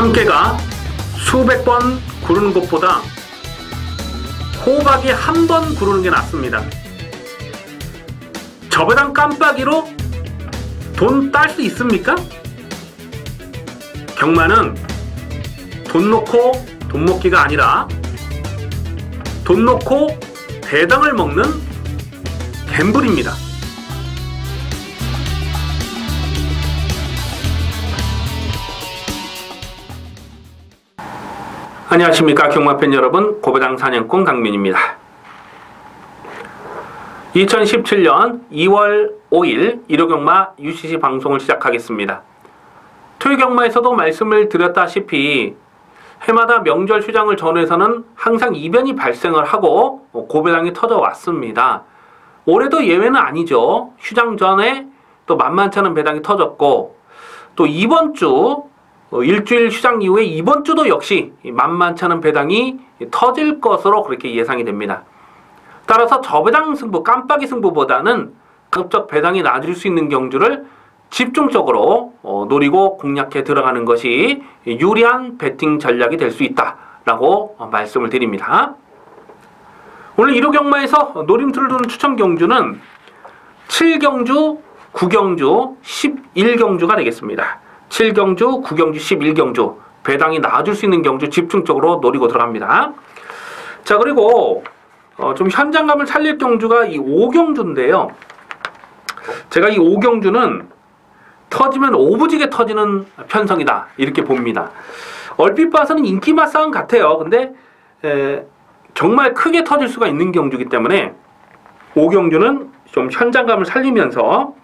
참깨가 수백 번 구르는 것보다 호박이 한 번 구르는 게 낫습니다. 저배당 깜빡이로 돈 딸 수 있습니까? 경마는 돈 놓고 돈 먹기가 아니라 돈 놓고 배당을 먹는 갬블입니다. 안녕하십니까 경마팬 여러분, 고배당 사냥꾼 강민입니다. 2017년 2월 5일 일요경마 UCC 방송을 시작하겠습니다. 토요경마에서도 말씀을 드렸다시피 해마다 명절 휴장을 전후해서는 항상 이변이 발생을 하고 고배당이 터져왔습니다. 올해도 예외는 아니죠. 휴장 전에 또 만만치 않은 배당이 터졌고, 또 이번 주 일주일 휴장 이후에 이번 주도 역시 만만치 않은 배당이 터질 것으로 그렇게 예상이 됩니다. 따라서 저배당 승부, 깜빡이 승부보다는 가급적 배당이 낮을 수 있는 경주를 집중적으로 노리고 공략해 들어가는 것이 유리한 배팅 전략이 될 수 있다라고 말씀을 드립니다. 오늘 1호 경마에서 노림수를 두는 추천 경주는 7경주, 9경주, 11경주가 되겠습니다. 7경주, 9경주, 11경주 배당이 나아줄 수 있는 경주 집중적으로 노리고 들어갑니다. 자, 그리고 좀 현장감을 살릴 경주가 이 5경주인데요. 제가 이 5경주는 터지면 오부지게 터지는 편성이다 이렇게 봅니다. 얼핏 봐서는 인기맛 싸움 같아요. 근데 정말 크게 터질 수가 있는 경주이기 때문에 5경주는 좀 현장감을 살리면서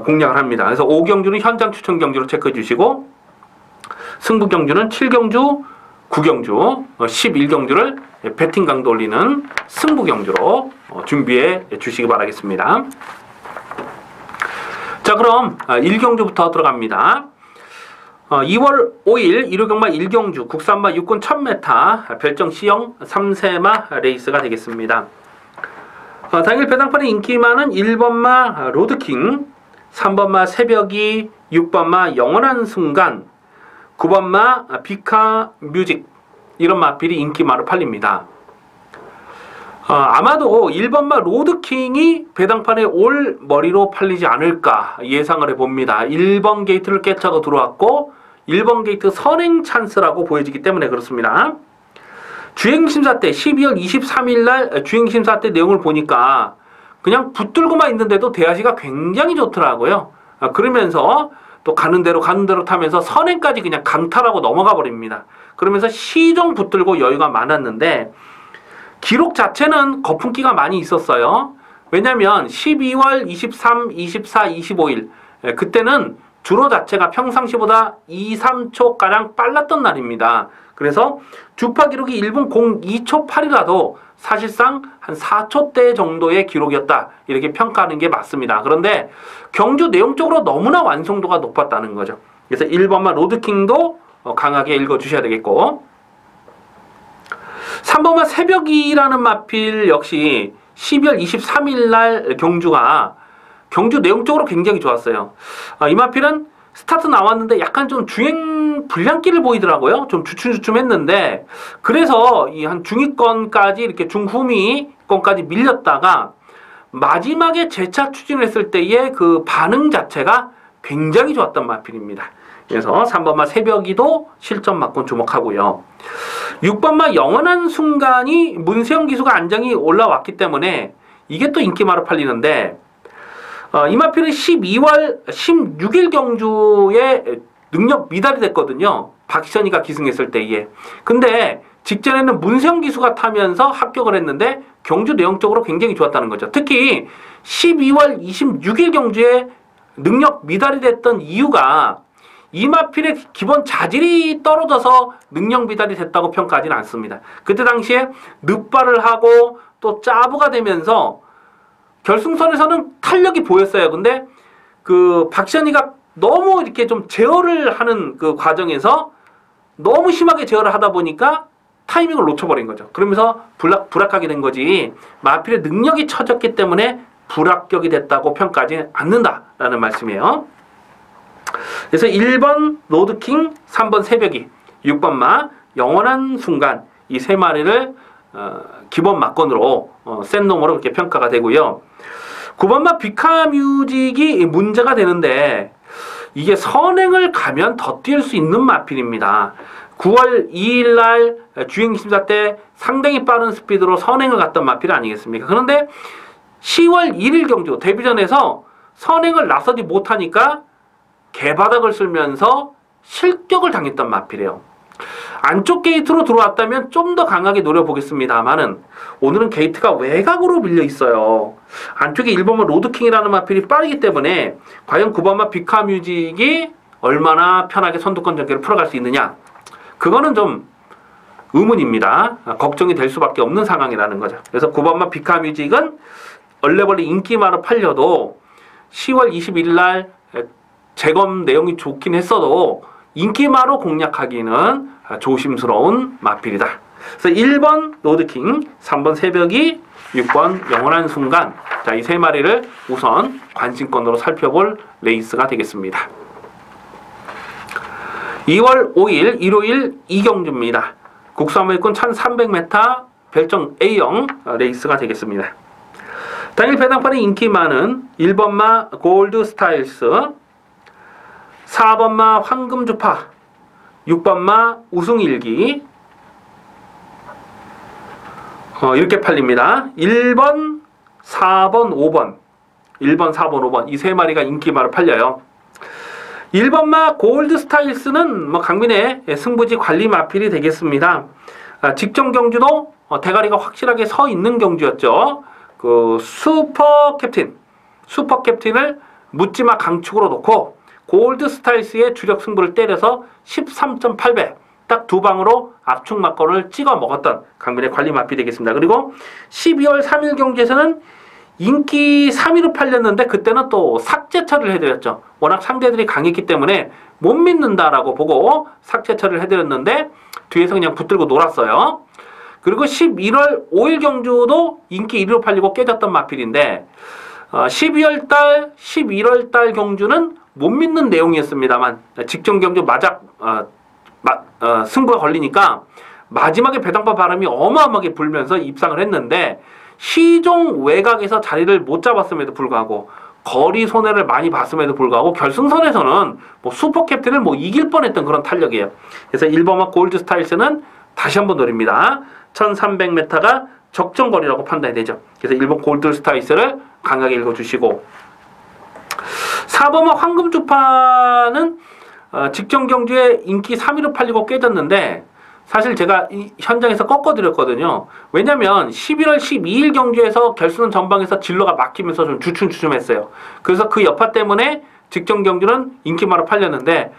공략을 합니다. 그래서 5경주는 현장 추천 경주로 체크해 주시고, 승부 경주는 7경주, 9경주, 11경주를 배팅 강도 올리는 승부 경주로 준비해 주시기 바라겠습니다. 자, 그럼 1경주부터 들어갑니다. 2월 5일 일요경마 1경주 국산마 6군 1000m 별정 C형 3세마 레이스가 되겠습니다. 당일 배당판의 인기 많은 1번마 로드킹, 3번마 새벽이, 6번마 영원한 순간, 9번마 비카 뮤직, 이런 마필이 인기마로 팔립니다. 아마도 1번마 로드킹이 배당판에 올 머리로 팔리지 않을까 예상을 해봅니다. 1번 게이트를 깨차고 들어왔고 1번 게이트 선행 찬스라고 보여지기 때문에 그렇습니다. 주행심사 때 12월 23일 날 주행심사 때 내용을 보니까 그냥 붙들고만 있는데도 대하시가 굉장히 좋더라고요. 그러면서 또 가는 대로 타면서 선행까지 그냥 강탈하고 넘어가 버립니다. 그러면서 시종 붙들고 여유가 많았는데 기록 자체는 거품기가 많이 있었어요. 왜냐면 12월 23, 24, 25일 그때는 주로 자체가 평상시보다 2, 3초가량 빨랐던 날입니다. 그래서 주파 기록이 1분 02초 8이라도 사실상 한 4초대 정도의 기록이었다 이렇게 평가하는 게 맞습니다. 그런데 경주 내용적으로 너무나 완성도가 높았다는 거죠. 그래서 1번마 로드킹도 강하게 읽어주셔야 되겠고, 3번마 새벽이라는 마필 역시 12월 23일 날 경주 내용적으로 굉장히 좋았어요. 이 마필은 스타트 나왔는데 약간 좀 주행 불량기를 보이더라고요. 좀 주춤주춤했는데, 그래서 이 한 중위권까지 이렇게 중후미권까지 밀렸다가 마지막에 재차 추진했을 때의 그 반응 자체가 굉장히 좋았던 마필입니다. 그래서 3번마 새벽이도 실전 맞고 주목하고요. 6번마 영원한 순간이 문세영 기수가 안정이 올라왔기 때문에 이게 또 인기마로 팔리는데, 이 마필은 12월 16일 경주에 능력 미달이 됐거든요. 박시현이가 기승했을 때에. 근데 직전에는 문세영 기수가 타면서 합격을 했는데 경주 내용적으로 굉장히 좋았다는 거죠. 특히 12월 26일 경주에 능력 미달이 됐던 이유가 이 마필의 기본 자질이 떨어져서 능력 미달이 됐다고 평가하지는 않습니다. 그때 당시에 늑발을 하고 또 짜부가 되면서 결승선에서는 탄력이 보였어요. 근데 그 박시현이가 너무 이렇게 좀 제어를 하는 그 과정에서 너무 심하게 제어를 하다 보니까 타이밍을 놓쳐버린 거죠. 그러면서 불합격이 된 거지, 마필의 능력이 처졌기 때문에 불합격이 됐다고 평가하지 않는다라는 말씀이에요. 그래서 1번 로드킹, 3번 새벽이 6번마 영원한 순간, 이 세 마리를 기본 막건으로 센 놈으로 그렇게 평가가 되고요. 9번마 비카뮤직이 문제가 되는데 이게 선행을 가면 더 뛸 수 있는 마필입니다. 9월 2일 날 주행심사 때 상당히 빠른 스피드로 선행을 갔던 마필 아니겠습니까? 그런데 10월 1일 경주 데뷔전에서 선행을 나서지 못하니까 개바닥을 쓸면서 실격을 당했던 마필이에요. 안쪽 게이트로 들어왔다면 좀 더 강하게 노려보겠습니다만은 오늘은 게이트가 외곽으로 밀려 있어요. 안쪽에 1번마 로드킹이라는 마필이 빠르기 때문에 과연 9번마 비카뮤직이 얼마나 편하게 선두권 전개를 풀어갈 수 있느냐, 그거는 좀 의문입니다. 걱정이 될 수밖에 없는 상황이라는 거죠. 그래서 9번마 비카뮤직은 얼레벌레 인기마로 팔려도 10월 21일 날 재검 내용이 좋긴 했어도 인기마로 공략하기는 조심스러운 마필이다. 그래서 1번 로드킹, 3번 새벽이, 6번 영원한 순간. 자, 이 세 마리를 우선 관심권으로 살펴볼 레이스가 되겠습니다. 2월 5일 일요일 이경주입니다. 국수화물권 1300m 별정 A형 레이스가 되겠습니다. 당일 배당판의 인기 많은 1번마 골드 스타일스, 4번마 황금주파, 6번마 우승일기 이렇게 팔립니다. 1번, 4번, 5번 1번, 4번, 5번 이 세 마리가 인기마로 팔려요. 1번마 골드 스타일스는 강민의 승부지 관리 마필이 되겠습니다. 직전 경주도 대가리가 확실하게 서 있는 경주였죠. 그 슈퍼 캡틴을 묻지마 강축으로 놓고 골드 스타일스의 주력 승부를 때려서 13.8배 딱 두 방으로 압축 막건을 찍어 먹었던 강민의 관리 마필이 되겠습니다. 그리고 12월 3일 경기에서는 인기 3위로 팔렸는데 그때는 또 삭제 처리를 해드렸죠. 워낙 상대들이 강했기 때문에 못 믿는다라고 보고 삭제 처리를 해드렸는데 뒤에서 그냥 붙들고 놀았어요. 그리고 11월 5일 경주도 인기 1위로 팔리고 깨졌던 마필인데 11월 달 경주는 못 믿는 내용이었습니다만 직전 경주 승부가 걸리니까 마지막에 배당파 바람이 어마어마하게 불면서 입상을 했는데 시종 외곽에서 자리를 못 잡았음에도 불구하고 거리 손해를 많이 봤음에도 불구하고 결승선에서는 슈퍼 캡틴을 이길 뻔했던 그런 탄력이에요. 그래서 1번마 골드 스타일스는 다시 한번 노립니다. 1300m가 적정거리라고 판단이 되죠. 그래서 1번 골드 스타일스를 강하게 읽어주시고, 4번마 황금주파는 직전 경주에 인기 3위로 팔리고 깨졌는데 사실 제가 이 현장에서 꺾어드렸거든요. 왜냐면 11월 12일 경주에서 결승 전방에서 진로가 막히면서 좀 주춤주춤했어요. 그래서 그 여파 때문에 직전 경주는 인기마로 팔렸는데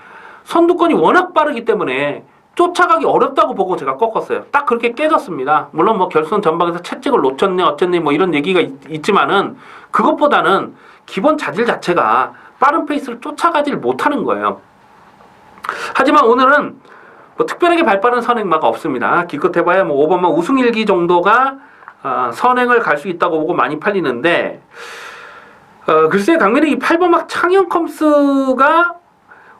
선두권이 워낙 빠르기 때문에 쫓아가기 어렵다고 보고 제가 꺾었어요. 딱 그렇게 깨졌습니다. 물론 결승 전방에서 채찍을 놓쳤네 어쨌네 이런 얘기가 있지만은 그것보다는 기본 자질 자체가 빠른 페이스를 쫓아가질 못하는 거예요. 하지만 오늘은 특별하게 발빠른 선행마가 없습니다. 기껏해봐야 5번마 우승일기 정도가 선행을 갈 수 있다고 보고 많이 팔리는데 글쎄 강민의 이 8번마 창현컴스가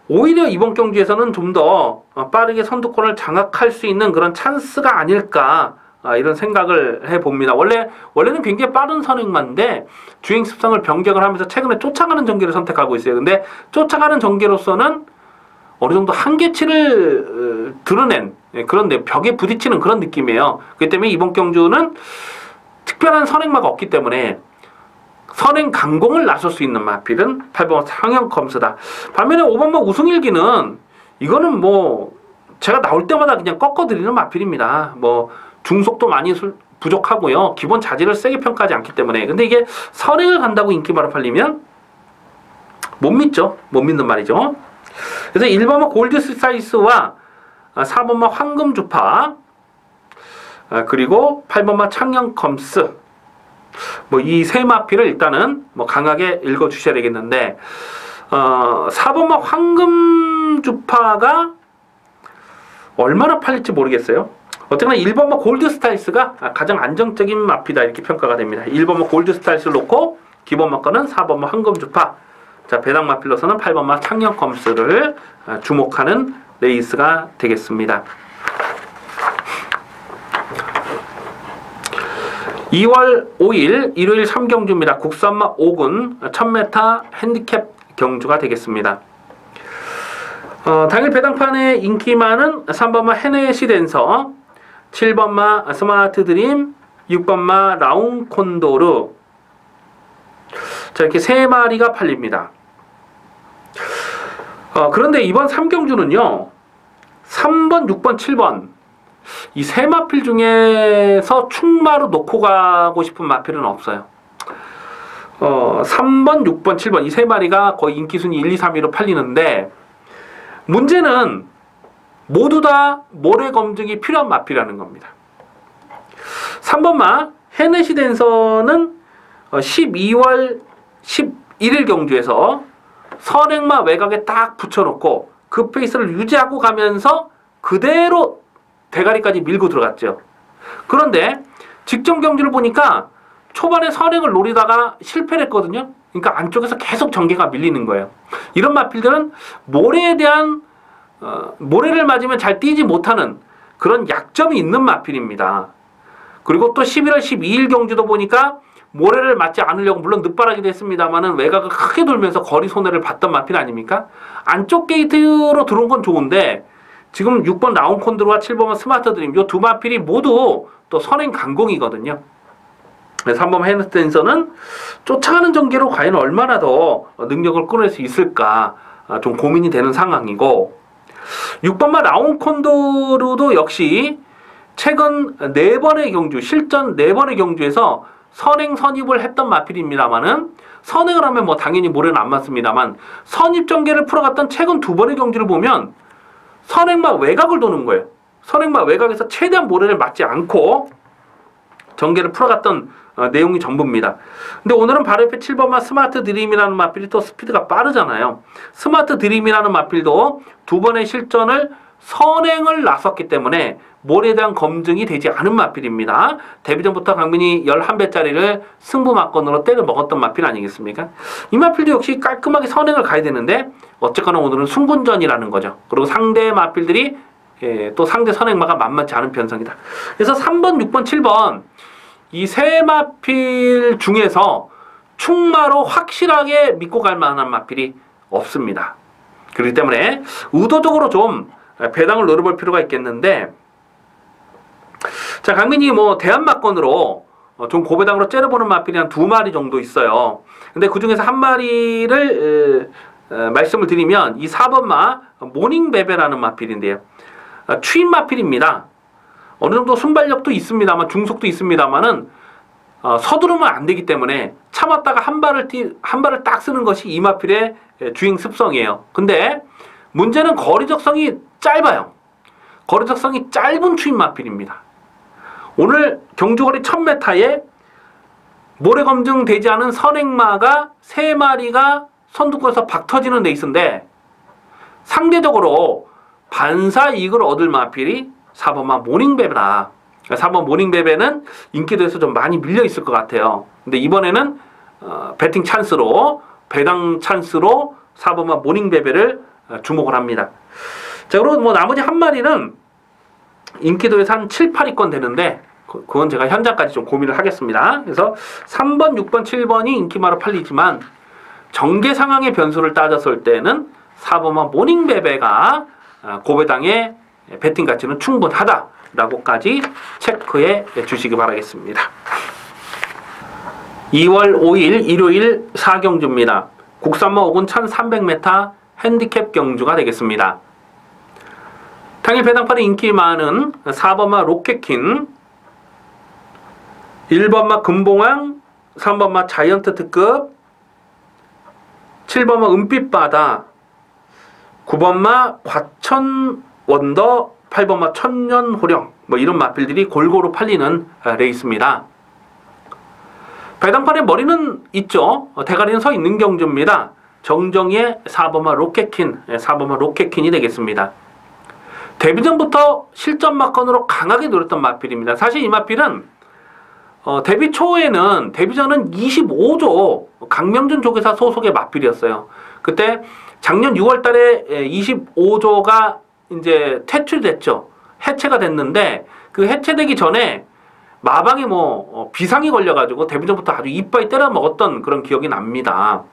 오히려 이번 경주에서는 좀 더 빠르게 선두권을 장악할 수 있는 그런 찬스가 아닐까 이런 생각을 해봅니다. 원래는 굉장히 빠른 선행마인데 주행 습성을 변경을 하면서 최근에 쫓아가는 전개를 선택하고 있어요. 근데 쫓아가는 전개로서는 어느 정도 한계치를 드러낸 그런 벽에 부딪히는 그런 느낌이에요. 그렇기 때문에 이번 경주는 특별한 선행마가 없기 때문에 선행 강공을 나설 수 있는 마필은 8번 창현컴스다. 반면에 5번마 우승일기는 이거는 제가 나올 때마다 그냥 꺾어드리는 마필입니다. 중속도 많이 부족하고요. 기본 자질을 세게 평가하지 않기 때문에. 근데 이게 선행을 간다고 인기마로 팔리면 못 믿죠. 못 믿는 말이죠. 그래서 1번마 골드 스타일스와 4번마 황금주파 그리고 8번마 창현컴스 이 세 마필을 일단은 강하게 읽어주셔야 되겠는데 4번마 황금주파가 얼마나 팔릴지 모르겠어요. 어쨌거나 1번마 골드 스타일스가 가장 안정적인 마필이다 이렇게 평가가 됩니다. 1번마 골드 스타일스를 놓고 기본 마커는 4번마 황금주파, 자 배당 마필로서는 8번마 창현컴스를 주목하는 레이스가 되겠습니다. 2월 5일 일요일 3경주입니다. 국산마 5군 1000m 핸디캡 경주가 되겠습니다. 당일 배당판에 인기 많은 3번마 헤네시 댄서, 7번마 스마트 드림, 6번마 라운 콘도르, 자, 이렇게 3마리가 팔립니다. 그런데 이번 3경주는요 3번, 6번, 7번 이 3마필 중에서 충마로 놓고 가고 싶은 마필은 없어요. 3번, 6번, 7번 이 3마리가 거의 인기순위 1, 2, 3위로 팔리는데, 문제는 모두 다 모래 검증이 필요한 마필이라는 겁니다. 3번마 헤네시 댄서는 12월 11일 경주에서 선행마 외곽에 딱 붙여놓고 그 페이스를 유지하고 가면서 그대로 대가리까지 밀고 들어갔죠. 그런데 직전 경주를 보니까 초반에 선행을 노리다가 실패를 했거든요. 그러니까 안쪽에서 계속 전개가 밀리는 거예요. 이런 마필들은 모래에 대한 모래를 맞으면 잘 뛰지 못하는 그런 약점이 있는 마필입니다. 그리고 또 11월 12일 경주도 보니까 모래를 맞지 않으려고 물론 늦바라기도 했습니다만은 외곽을 크게 돌면서 거리 손해를 봤던 마필 아닙니까? 안쪽 게이트로 들어온 건 좋은데 지금 6번 라운 콘드로와 7번 스마트 드림 이 두 마필이 모두 또 선행 강공이거든요. 3번 헤네시 댄서는 쫓아가는 전개로 과연 얼마나 더 능력을 끌어낼 수 있을까 좀 고민이 되는 상황이고, 6번마 라운 콘도르도 역시 최근 4번의 경주, 실전 4번의 경주에서 선행 선입을 했던 마필입니다만은, 선행을 하면 뭐 당연히 모래는 안 맞습니다만 선입 전개를 풀어갔던 최근 2번의 경주를 보면 선행마 외곽을 도는 거예요. 선행마 외곽에서 최대한 모래를 맞지 않고 전개를 풀어갔던 내용이 전부입니다. 근데 오늘은 바로 옆에 7번마 스마트 드림이라는 마필이 또 스피드가 빠르잖아요. 스마트 드림이라는 마필도 2번의 실전을 선행을 나섰기 때문에 모래에 대한 검증이 되지 않은 마필입니다. 데뷔 전부터 강민이 11배짜리를 승부마건으로 때려 먹었던 마필 아니겠습니까? 이 마필도 역시 깔끔하게 선행을 가야 되는데 어쨌거나 오늘은 승분전이라는 거죠. 그리고 상대 마필들이 또 상대 선행마가 만만치 않은 편성이다. 그래서 3번, 6번, 7번 이 3마필 중에서 충마로 확실하게 믿고 갈 만한 마필이 없습니다. 그렇기 때문에 의도적으로 좀 배당을 노려볼 필요가 있겠는데, 자, 강민이 뭐 대한마건으로 좀 고배당으로 째려보는 마필이 한 2마리 정도 있어요. 근데 그 중에서 한 마리를 말씀을 드리면 이 4번마 모닝베베라는 마필인데요. 추인 마필입니다. 어느 정도 순발력도 있습니다만, 중속도 있습니다만은 서두르면 안 되기 때문에 참았다가 한 발을 딱 쓰는 것이 이 마필의 주행 습성이에요. 근데 문제는 거리적성이 짧아요. 거리적성이 짧은 추인 마필입니다. 오늘 경주거리 1000m에 모래 검증되지 않은 선행마가 3마리가 선두권에서 박터지는 레이스인데 상대적으로 반사 이익을 얻을 마필이 4번마 모닝베베다. 4번 모닝베베는 인기도에서 좀 많이 밀려 있을 것 같아요. 근데 이번에는 배팅 찬스로, 배당 찬스로 4번마 모닝베베를 주목을 합니다. 자, 그리고 뭐 나머지 한 마리는 인기도에서 한 7, 8위권 되는데 그건 제가 현장까지 좀 고민을 하겠습니다. 그래서 3번, 6번, 7번이 인기마로 팔리지만 전개 상황의 변수를 따졌을 때는 4번마 모닝베베가 고배당의 배팅 가치는 충분하다라고까지 체크해 주시기 바라겠습니다. 2월 5일 일요일 4경주입니다. 국산마 5군 1300m 핸디캡 경주가 되겠습니다. 당일 배당판에 인기 많은 4번마 로켓킨, 1번마 금봉왕, 3번마 자이언트 특급, 7번마 은빛바다, 9번마 과천원더, 8번마 천년호령, 뭐 이런 마필들이 골고루 팔리는 레이스입니다. 배당판에 머리는 있죠. 대가리는 서 있는 경주입니다. 정정의 4번마 로켓킨, 4번마 로켓킨이 되겠습니다. 데뷔 전부터 실전 마건으로 강하게 노렸던 마필입니다. 사실 이 마필은 데뷔 초에는, 데뷔 전은 25조 강명준 조계사 소속의 마필이었어요. 그때 작년 6월 달에 25조가 이제 퇴출됐죠. 해체가 됐는데 그 해체되기 전에 마방에 비상이 걸려가지고 데뷔전부터 아주 이빠이 때려 먹었던 그런 기억이 납니다.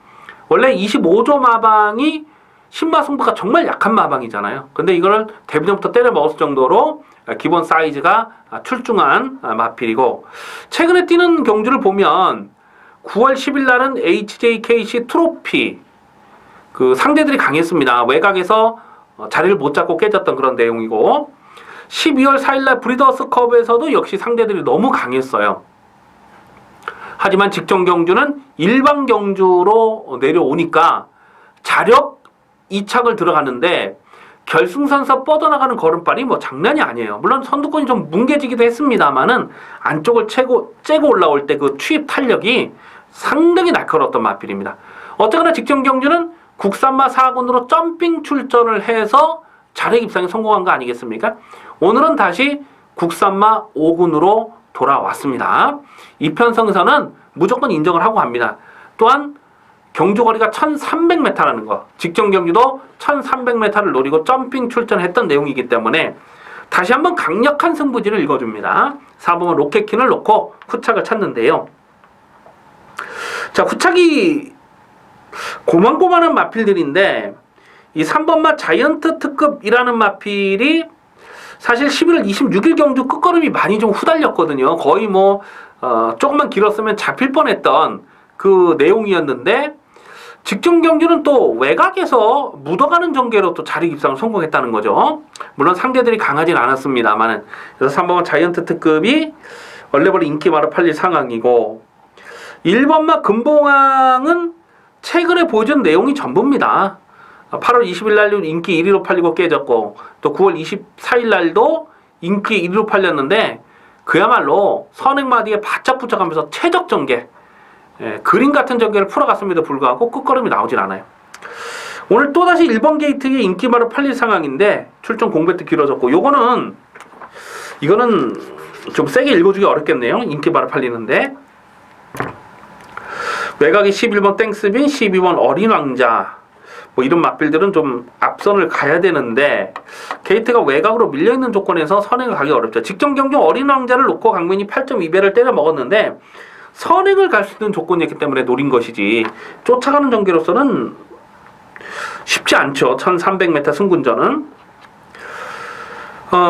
원래 25조 마방이 신마승부가 정말 약한 마방이잖아요. 근데 이거를 데뷔전부터 때려 먹었을 정도로 기본 사이즈가 출중한 마필이고, 최근에 뛰는 경주를 보면 9월 10일 날은 HJKC 트로피 그 상대들이 강했습니다. 외곽에서 자리를 못 잡고 깨졌던 그런 내용이고, 12월 4일날 브리더스컵에서도 역시 상대들이 너무 강했어요. 하지만 직전 경주는 일반 경주로 내려오니까 자력 2착을 들어가는데 결승선에서 뻗어나가는 걸음발이 장난이 아니에요. 물론 선두권이 좀 뭉개지기도 했습니다만은 안쪽을 째고 올라올 때 그 추입 탄력이 상당히 날카로웠던 마필입니다. 어쨌거나 직전 경주는 국산마 4군으로 점핑 출전을 해서 자력 입상에 성공한 거 아니겠습니까? 오늘은 다시 국산마 5군으로 돌아왔습니다. 이편성에서는 무조건 인정을 하고 갑니다. 또한 경주거리가 1300m라는 거, 직전 경주도 1300m를 노리고 점핑 출전했던 내용이기 때문에 다시 한번 강력한 승부지를 읽어줍니다. 4번은 로켓킨을 놓고 후착을 찾는데요. 자, 후착이 고만고만한 마필들인데 이 3번마 자이언트 특급이라는 마필이 사실 11월 26일 경주 끝걸음이 많이 좀 후달렸거든요. 거의 조금만 길었으면 잡힐 뻔했던 그 내용이었는데, 직전 경주는 또 외곽에서 묻어가는 전개로 또 자리 입상을 성공했다는 거죠. 물론 상대들이 강하진 않았습니다만, 그래서 3번마 자이언트 특급이 얼레벌 인기마로 팔릴 상황이고, 1번마 금봉왕은 최근에 보여준 내용이 전부입니다. 8월 20일 날 인기 1위로 팔리고 깨졌고, 또 9월 24일 날도 인기 1위로 팔렸는데 그야말로 선행마디에 바짝 붙여가면서 최적 전개, 그림 같은 전개를 풀어갔음에도 불구하고 끝걸음이 나오질 않아요. 오늘 또다시 1번 게이트에 인기마로 팔릴 상황인데 출전 공백도 길어졌고, 이거는 좀 세게 읽어주기 어렵겠네요. 인기마로 팔리는데 외곽이 11번 땡스빈, 12번 어린 왕자, 이런 맛빌들은 좀 앞선을 가야 되는데 게이트가 외곽으로 밀려있는 조건에서 선행을 가기 어렵죠. 직전 경주 어린 왕자를 놓고 강민이 8.2배를 때려 먹었는데 선행을 갈 수 있는 조건이었기 때문에 노린 것이지, 쫓아가는 전개로서는 쉽지 않죠. 1300m 승군전은.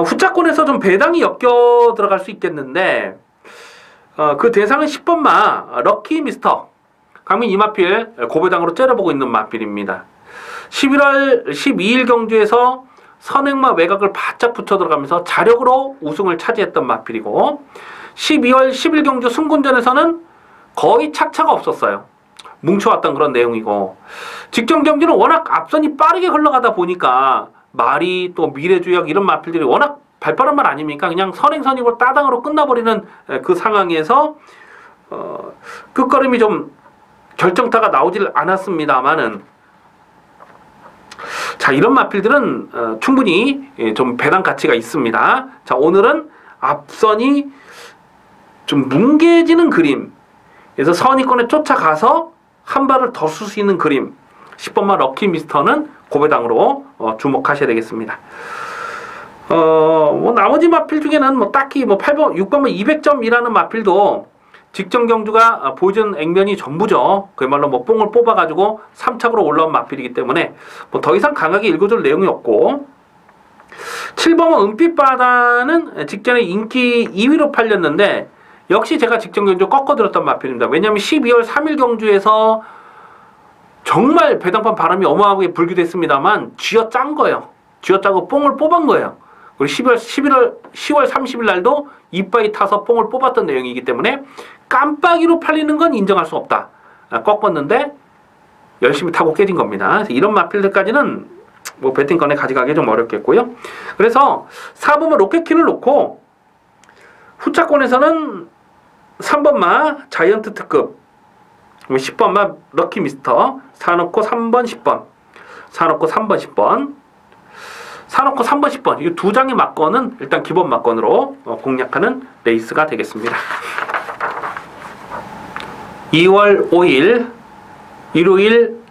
후차권에서 좀 배당이 엮여 들어갈 수 있겠는데, 그 대상은 10번마 럭키 미스터, 강민 이마필 고배당으로 째려보고 있는 마필입니다. 11월 12일 경주에서 선행마 외곽을 바짝 붙여 들어가면서 자력으로 우승을 차지했던 마필이고, 12월 10일 경주 승군전에서는 거의 착차가 없었어요. 뭉쳐왔던 그런 내용이고, 직전 경주는 워낙 앞선이 빠르게 흘러가다 보니까 마리 또 미래주역 이런 마필들이 워낙 발빠른 말 아닙니까? 그냥 선행선이고 따당으로 끝나버리는 그 상황에서 끝걸음이 좀 결정타가 나오질 않았습니다만은, 자, 이런 마필들은 충분히 좀 배당 가치가 있습니다. 자, 오늘은 앞선이 좀 뭉개지는 그림, 그래서 선의권에 쫓아가서 한 발을 더 쓸 수 있는 그림, 10번마 럭키 미스터는 고배당으로 주목하셔야 되겠습니다. 나머지 마필 중에는 딱히 8번, 6번마 200점이라는 마필도 직전 경주가 보여준 액면이 전부죠. 그야말로 뽕을 뽑아가지고 3착으로 올라온 마필이기 때문에 더 이상 강하게 읽어줄 내용이 없고, 7번은 은빛바다는 직전에 인기 2위로 팔렸는데 역시 제가 직전 경주 꺾어들었던 마필입니다. 왜냐하면 12월 3일 경주에서 정말 배당판 바람이 어마어마하게 불기도 했습니다만 쥐어짠 거예요. 쥐어짜고 뽕을 뽑은 거예요. 그리고 10월 30일 날도 이빠이 타서 뽕을 뽑았던 내용이기 때문에 깜빡이로 팔리는 건 인정할 수 없다. 꺾었는데 열심히 타고 깨진 겁니다. 그래서 이런 마필들까지는 배팅권에 가져가기 좀 어렵겠고요. 그래서 4번마 로켓킨을 놓고 후차권에서는 3번마 자이언트 특급, 10번마 럭키 미스터 사놓고 3번 10번, 사놓고 3번 10번, 사놓고 3번 10번, 이 두 장의 막건은 일단 기본 막건으로 공략하는 레이스가 되겠습니다. 2월 5일 일요일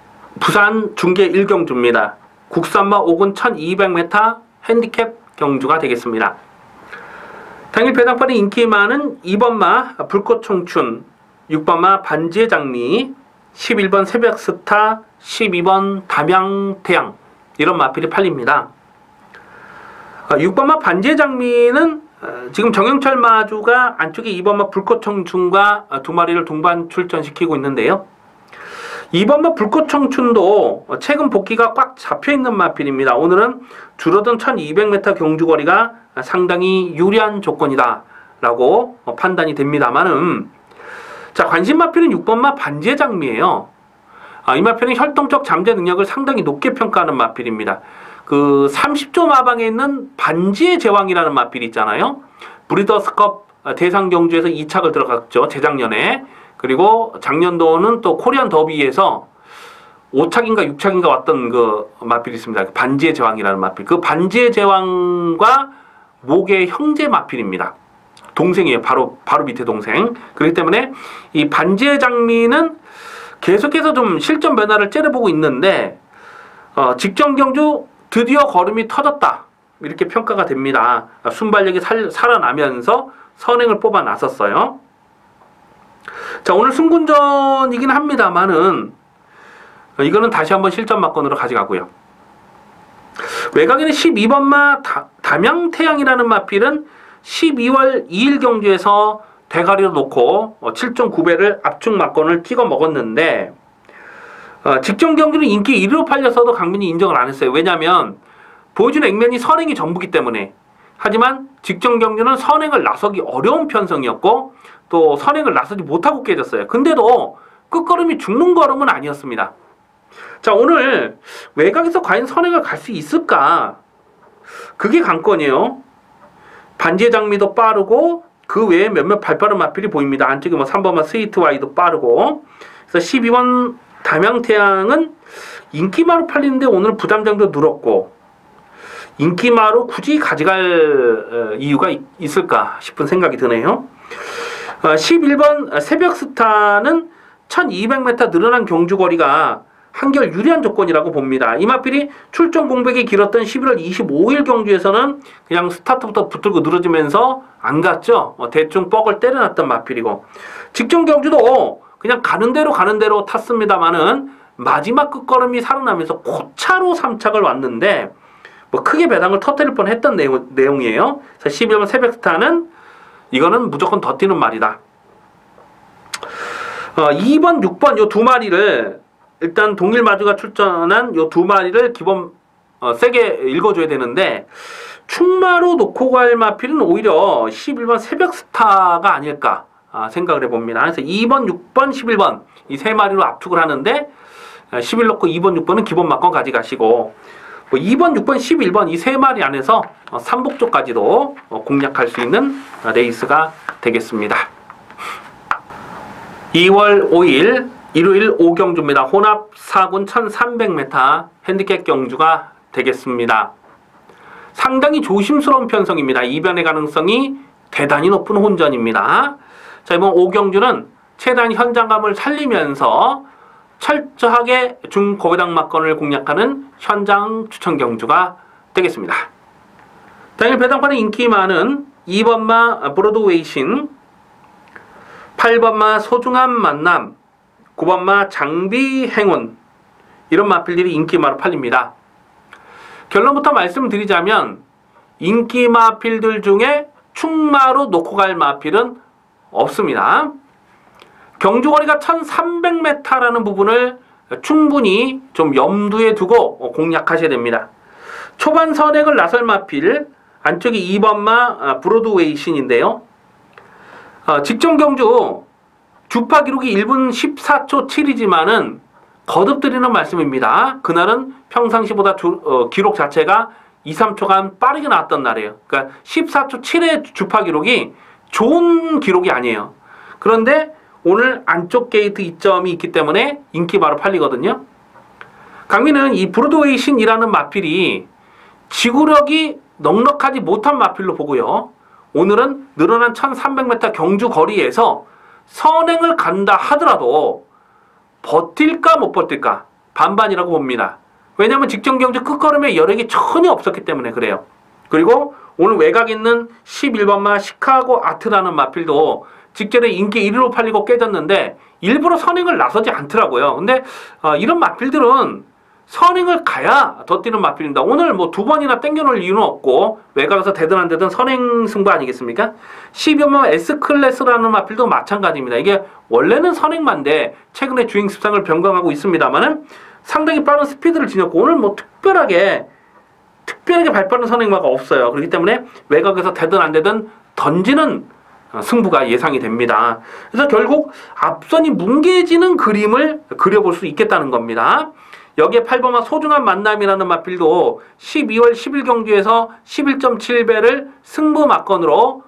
부산 중계 1경주입니다. 국산마 5군 1200m 핸디캡 경주가 되겠습니다. 당일 배당판에 인기 많은 2번마 불꽃청춘, 6번마 반지의 장미, 11번 새벽스타, 12번 담양태양 이런 마필이 팔립니다. 6번마 반지의 장미는 지금 정영철 마주가 안쪽에 2번마 불꽃청춘과 두 마리를 동반 출전시키고 있는데요. 2번마 불꽃청춘도 최근 복귀가 꽉 잡혀있는 마필입니다. 오늘은 줄어든 1200m 경주거리가 상당히 유리한 조건이다 라고 판단이 됩니다만은, 자, 관심 마필은 6번마 반지의 장미예요. 이 마필은 혈통적 잠재 능력을 상당히 높게 평가하는 마필입니다. 그 30조 마방에 있는 반지의 제왕이라는 마필이 있잖아요. 브리더스컵 대상 경주에서 2착을 들어갔죠, 재작년에. 그리고 작년도는 또 코리안 더비에서 5착인가 6착인가 왔던 그 마필이 있습니다. 반지의 제왕이라는 마필. 그 반지의 제왕과 목의 형제 마필입니다. 동생이에요. 바로 밑에 동생. 그렇기 때문에 이 반지의 장미는 계속해서 좀 실전 변화를 째려보고 있는데, 직전 경주 드디어 걸음이 터졌다, 이렇게 평가가 됩니다. 순발력이 살아나면서 선행을 뽑아 나섰어요. 자, 오늘 승군전이긴 합니다만은 이거는 다시 한번 실전 막건으로 가져가고요. 외곽에는 12번마 담양태양이라는 마필은 12월 2일 경주에서 대가리로 놓고 7.9배를 압축 막건을 찍어 먹었는데, 직전 경주는 인기 1위로 팔려서도 강민이 인정을 안 했어요. 왜냐하면 보여준 액면이 선행이 전부기 때문에. 하지만 직전 경주는 선행을 나서기 어려운 편성이었고 또 선행을 나서지 못하고 깨졌어요. 근데도 끝걸음이 죽는 걸음은 아니었습니다. 자, 오늘 외곽에서 과연 선행을 갈 수 있을까? 그게 관건이에요. 반지의 장미도 빠르고 그 외에 몇몇 발빠른 마필이 보입니다. 안쪽에 뭐 3번마 스위트와이도 빠르고. 그래서 12번 담양태양은 인기마로 팔리는데 오늘 부담장도 늘었고, 인기마로 굳이 가져갈 이유가 있을까 싶은 생각이 드네요. 11번 새벽스타는 1200m 늘어난 경주거리가 한결 유리한 조건이라고 봅니다. 이 마필이 출전 공백이 길었던 11월 25일 경주에서는 그냥 스타트부터 붙들고 늘어지면서 안 갔죠. 대충 뻑을 때려놨던 마필이고, 직전 경주도 그냥 가는 대로 탔습니다만은 마지막 끝걸음이 살아나면서 고차로 3착을 왔는데 뭐 크게 배당을 터뜨릴 뻔했던 내용이에요. 그래서 11번 새벽스타는 이거는 무조건 더 뛰는 말이다. 2번, 6번 요 두 마리를 일단 동일 마주가 출전한 요 두 마리를 기본 세게 읽어줘야 되는데, 충마로 놓고 갈 마필은 오히려 11번 새벽스타가 아닐까 생각을 해봅니다. 그래서 2번, 6번, 11번 이 세 마리로 압축을 하는데 11 넣고 2번, 6번은 기본 막건 가져가시고, 2번, 6번, 11번 이 세 마리 안에서 삼복조까지도 공략할 수 있는 레이스가 되겠습니다. 2월 5일 일요일 5경주입니다. 혼합 4군 1300m 핸디캡 경주가 되겠습니다. 상당히 조심스러운 편성입니다. 이변의 가능성이 대단히 높은 혼전입니다. 자, 이번 5경주는 최대한 현장감을 살리면서 철저하게 중고배당 막건을 공략하는 현장 추천 경주가 되겠습니다. 당일 배당판에 인기 많은 2번마 브로드웨이신, 8번마 소중한 만남, 9번마 장비 행운 이런 마필들이 인기마로 팔립니다. 결론부터 말씀드리자면 인기 마필들 중에 충마로 놓고 갈 마필은 없습니다. 경주거리가 1300m라는 부분을 충분히 좀 염두에 두고 공략하셔야 됩니다. 초반 선행을 나설 마필 안쪽에 2번마 브로드웨이신인데요. 직전 경주 주파 기록이 1분 14초 7이지만은 거듭드리는 말씀입니다. 그날은 평상시보다 기록 자체가 2, 3초간 빠르게 나왔던 날이에요. 그러니까 14초 7의 주파 기록이 좋은 기록이 아니에요. 그런데 오늘 안쪽 게이트 이점이 있기 때문에 인기 바로 팔리거든요. 강민은 이 브로드웨이신이라는 마필이 지구력이 넉넉하지 못한 마필로 보고요. 오늘은 늘어난 1300m 경주 거리에서 선행을 간다 하더라도 버틸까 못 버틸까 반반이라고 봅니다. 왜냐하면 직전 경주 끝걸음에 여력이 전혀 없었기 때문에 그래요. 그리고 오늘 외곽 있는 11번마 시카고 아트라는 마필도 직전에 인기 1위로 팔리고 깨졌는데 일부러 선행을 나서지 않더라고요. 근데 이런 마필들은 선행을 가야 더 뛰는 마필입니다. 오늘 뭐 2번이나 땡겨놓을 이유는 없고 외곽에서 되든 안 되든 선행 승부 아니겠습니까? 12번마 S클래스라는 마필도 마찬가지입니다. 이게 원래는 선행만데 최근에 주행 습상을 변경하고 있습니다만은 상당히 빠른 스피드를 지녔고 오늘 뭐 특별하게 발빠른 선행마가 없어요. 그렇기 때문에 외곽에서 되든 안 되든 던지는 승부가 예상이 됩니다. 그래서 결국 앞선이 뭉개지는 그림을 그려볼 수 있겠다는 겁니다. 여기에 8번마 소중한 만남이라는 마필도 12월 10일 경주에서 11.7배를 승부 막건으로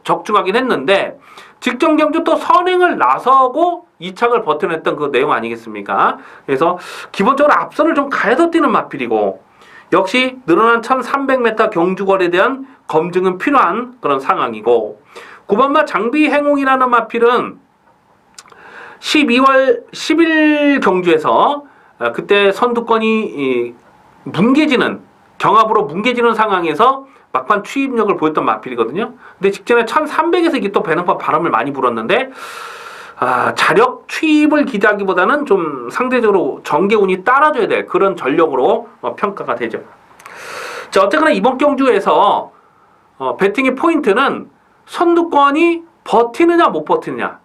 적중하긴 했는데 직전 경주 또 선행을 나서고 2착을 버텨냈던 그 내용 아니겠습니까? 그래서 기본적으로 앞선을 좀 가야서 뛰는 마필이고 역시 늘어난 1300m 경주거리에 대한 검증은 필요한 그런 상황이고 9번마 장비행웅이라는 마필은 12월 10일 경주에서 그때 선두권이 뭉개지는 경합으로 뭉개지는 상황에서 막판 추입력을 보였던 마필이거든요. 근데 직전에 1300에서 이게 또 배낭파 바람을 많이 불었는데 자력 추입을 기대하기보다는 좀 상대적으로 정계운이 따라줘야 될 그런 전력으로 평가가 되죠. 자, 어쨌거나 이번 경주에서 배팅의 포인트는 선두권이 버티느냐 못 버티느냐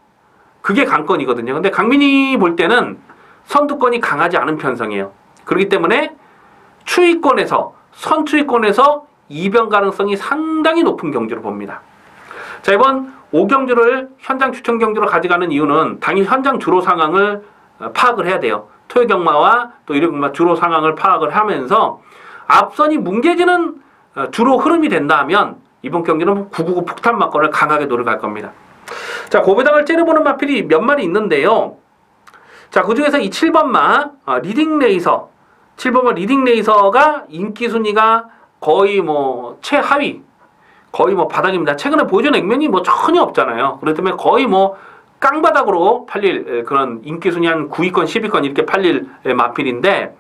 그게 관건이거든요. 근데 강민이 볼 때는 선두권이 강하지 않은 편성이에요. 그렇기 때문에 추위권에서 선추위권에서 이변 가능성이 상당히 높은 경주로 봅니다. 자, 이번 5경주를 현장 추천 경주로 가져가는 이유는 당일 현장 주로 상황을 파악을 해야 돼요. 토요경마와 또 일요경마 주로 상황을 파악을 하면서 앞선이 뭉개지는 주로 흐름이 된다면 이번 경기는 999 폭탄 막건을 강하게 노려갈 겁니다. 자, 고배당을 째려보는 마필이 몇 마리 있는데요. 자, 그 중에서 이 7번마 리딩 레이서 7번마 리딩 레이서가 인기 순위가 거의 뭐 최하위 거의 뭐 바닥입니다. 최근에 보여준 액면이 뭐 전혀 없잖아요. 그렇기 때문에 거의 뭐 깡바닥으로 팔릴 그런 인기 순위 한 9위권 10위권 이렇게 팔릴 마필인데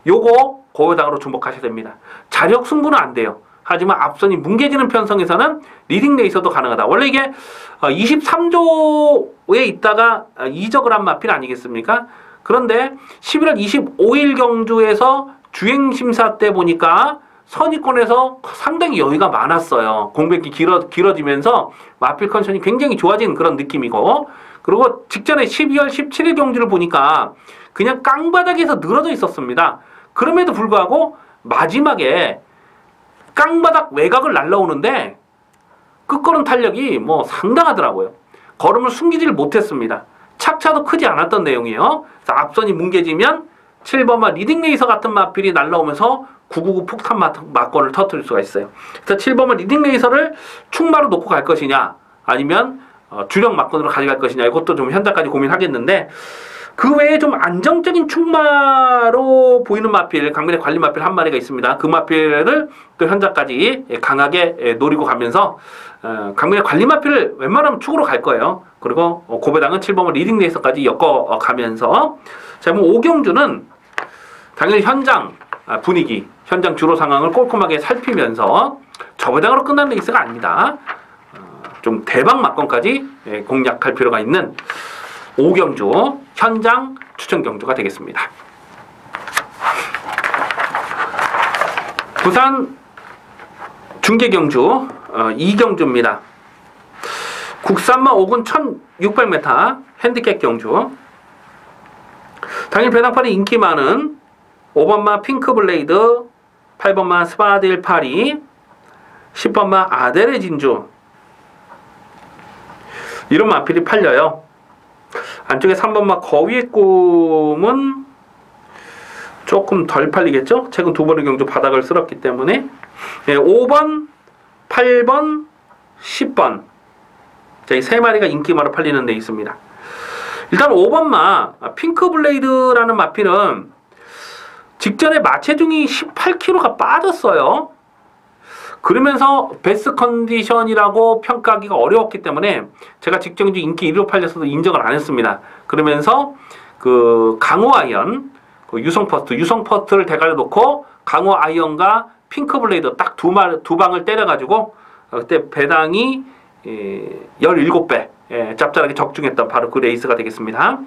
요거 고배당으로 주목하셔야 됩니다. 자력 승부는 안 돼요. 하지만 앞선이 뭉개지는 편성에서는 리딩 레이서도 가능하다. 원래 이게 23조에 있다가 이적을 한 마필 아니겠습니까? 그런데 11월 25일 경주에서 주행심사 때 보니까 선의권에서 상당히 여유가 많았어요. 공백이 길어지면서 마필 컨디션이 굉장히 좋아진 그런 느낌이고 그리고 직전에 12월 17일 경주를 보니까 그냥 깡바닥에서 늘어져 있었습니다. 그럼에도 불구하고 마지막에 깡바닥 외곽을 날라오는데 끝걸음 탄력이 뭐 상당하더라고요. 걸음을 숨기질 못했습니다. 착차도 크지 않았던 내용이에요. 그래서 앞선이 뭉개지면 7번마 리딩 레이서 같은 마필이 날라오면서 999 폭탄 막건을 터뜨릴 수가 있어요. 그래서 7번마 리딩 레이서를 충마로 놓고 갈 것이냐 아니면 주력 막건으로 가져갈 것이냐 이것도 좀 현장까지 고민하겠는데 그 외에 좀 안정적인 충마로 보이는 마필, 강민의 관리 마필 한 마리가 있습니다. 그 마필을 또 현장까지 강하게 노리고 가면서 강민의 관리 마필을 웬만하면 축으로 갈 거예요. 그리고 고배당은 7번마 리딩 레이서까지 엮어가면서 자, 뭐 5경주는 당연히 현장 분위기, 현장 주로 상황을 꼼꼼하게 살피면서 저배당으로 끝나는 레이스가 아닙니다. 좀 대박 막건까지 공략할 필요가 있는 5경주 현장 추천 경주가 되겠습니다. 부산 중계경주 2경주입니다. 국산마 5군 1600m 핸디캡 경주. 당일 배낭판에 인기 많은 5번마 핑크블레이드, 8번마 스파딜 파리, 10번마 아델의 진주 이런 마필이 팔려요. 안쪽에 3번마 거위의 꿈은 조금 덜 팔리겠죠? 최근 2번의 경주 바닥을 쓸었기 때문에 5번, 8번, 10번 이 3마리가 인기마로 팔리는 데 있습니다. 일단 5번마 핑크블레이드라는 마필은 직전에 마체중이 18kg가 빠졌어요. 그러면서 베스트 컨디션이라고 평가하기가 어려웠기 때문에 제가 직전주 인기 1위로 팔렸어도 인정을 안 했습니다. 그러면서 그 강호 아이언, 그 유성 퍼스트를 대가리 놓고 강호 아이언과 핑크블레이드 딱 두 방을 때려가지고 그때 배당이 17배 짭짤하게 적중했던 바로 그 레이스가 되겠습니다.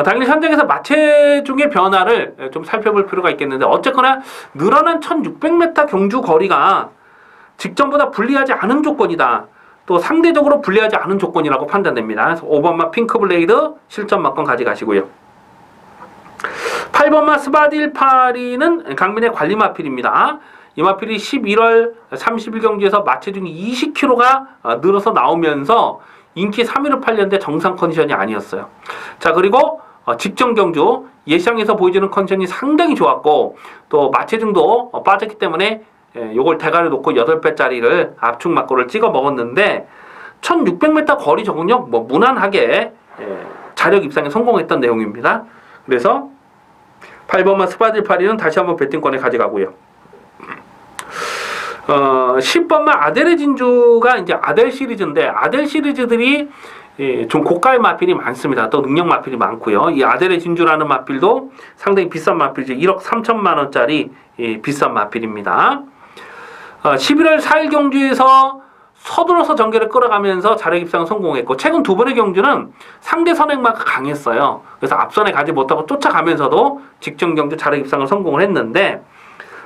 당연히 현장에서 마체중의 변화를 좀 살펴볼 필요가 있겠는데 어쨌거나 늘어난 1600m 경주 거리가 직전보다 불리하지 않은 조건이다. 또 상대적으로 불리하지 않은 조건이라고 판단됩니다. 그래서 5번마 핑크블레이드 실전 막건 가져가시고요. 8번마 스바딜파리는 강민의 관리 마필입니다. 이 마필이 11월 30일 경주에서 마체중이 20kg가 늘어서 나오면서 인기 3위를 팔렸는데 정상 컨디션이 아니었어요. 자, 그리고 직전 경주 예상에서 보여주는 컨디션이 상당히 좋았고 또 마체중도 빠졌기 때문에 요걸 대가리 놓고 8배짜리를 압축 막고를 찍어 먹었는데 1600m 거리 적응력 무난하게 자력 입상에 성공했던 내용입니다. 그래서 8번마 스바딜파리는 다시 한번 배팅권에 가져가고요. 10번마 아델의 진주가 이제 아델 시리즈인데 아델 시리즈들이 좀 고가의 마필이 많습니다. 또 능력 마필이 많고요. 이 아델의 진주라는 마필도 상당히 비싼 마필이죠. 1억 3천만 원짜리 비싼 마필입니다. 11월 4일 경주에서 서둘러서 전개를 끌어가면서 자력 입상 성공했고 최근 두 번의 경주는 상대 선행마가 강했어요. 그래서 앞선에 가지 못하고 쫓아가면서도 직전 경주 자력 입상을 성공을 했는데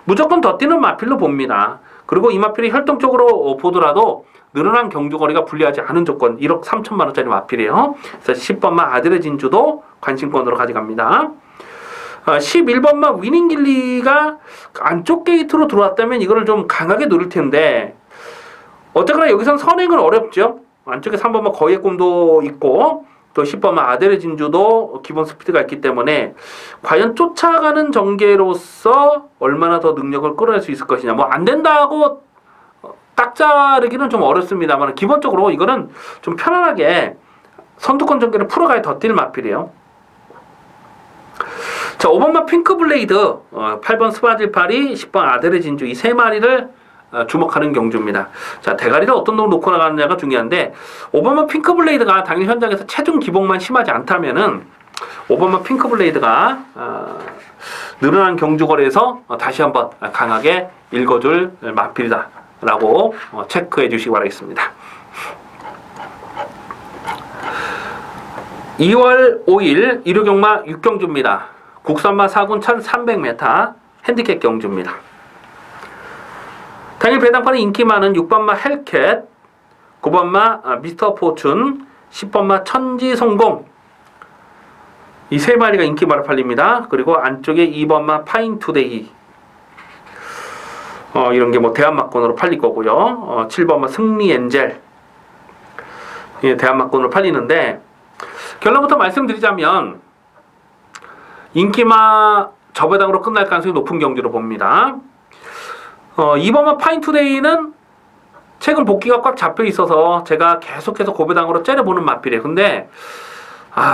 무조건 더 뛰는 마필로 봅니다. 그리고 이 마필이 혈통적으로 보더라도 늘어난 경주거리가 불리하지 않은 조건 1억 3천만 원짜리 마필이에요. 그래서 10번마 아들의 진주도 관심권으로 가져갑니다. 11번마 위닝길리가 안쪽 게이트로 들어왔다면 이거를 좀 강하게 누릴 텐데 어쨌거나 여기선 선행은 어렵죠. 안쪽에 3번마 거의 꿈도 있고 또 10번마 아델의 진주도 기본 스피드가 있기 때문에 과연 쫓아가는 전개로서 얼마나 더 능력을 끌어낼 수 있을 것이냐. 안 된다고 딱 자르기는 좀 어렵습니다만 기본적으로 이거는 좀 편안하게 선두권 전개를 풀어가야 더 뛸 마필이에요. 자, 5번마 핑크블레이드, 8번 스바딜파리, 10번 아델의 진주 이 세 마리를 주목하는 경주입니다. 자, 대가리를 어떤 놈을 놓고 나가느냐가 중요한데 5번마 핑크블레이드가 당일 현장에서 체중 기복만 심하지 않다면은 5번마 핑크블레이드가 늘어난 경주거리에서 다시 한번 강하게 읽어줄 마필이다 라고 체크해 주시기 바라겠습니다. 2월 5일 일요경마 6경주입니다. 국산마 4군 1300m 핸디캡 경주입니다. 당일 배당판에 인기 많은 6번마 헬캣, 9번마 미스터 포춘, 10번마 천지성공 이 세 마리가 인기 많아 팔립니다. 그리고 안쪽에 2번마 파인투데이 이런 게 대한막권으로 팔릴 거고요. 7번마 승리엔젤 대한막권으로 팔리는데 결론부터 말씀드리자면 인기마 저배당으로 끝날 가능성이 높은 경주로 봅니다. 2번마 파인투데이는 최근 복귀가 꽉 잡혀 있어서 제가 계속해서 고배당으로 째려보는 마필이에요. 근데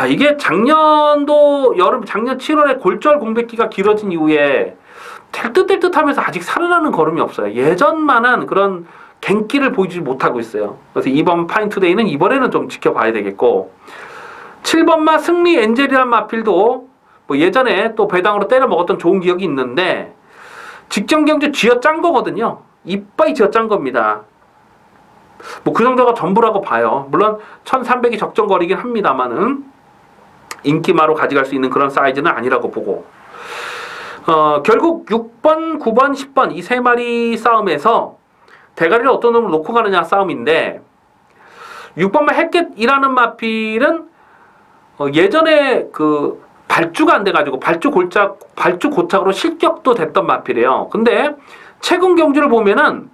이게 작년 7월에 골절 공백기가 길어진 이후에 될 듯 하면서 아직 살아나는 걸음이 없어요. 예전만한 그런 갱기를 보이지 못하고 있어요. 그래서 2번 파인투데이는 이번에는 좀 지켜봐야 되겠고 7번마 승리 엔젤이란 마필도 예전에 또 배당으로 때려 먹었던 좋은 기억이 있는데 직전 경주 쥐어짠 거거든요. 이빠이 쥐어짠 겁니다. 그 정도가 전부라고 봐요. 물론 1300이 적정거리긴 합니다만은 인기마로 가져갈 수 있는 그런 사이즈는 아니라고 보고 결국 6번, 9번, 10번 이 세 마리 싸움에서 대가리를 어떤 놈을 놓고 가느냐 싸움인데 6번마 헬켓이라는 마필은 예전에 발주가 안 돼가지고 발주 고착으로 실격도 됐던 마필이에요. 근데 최근 경주를 보면은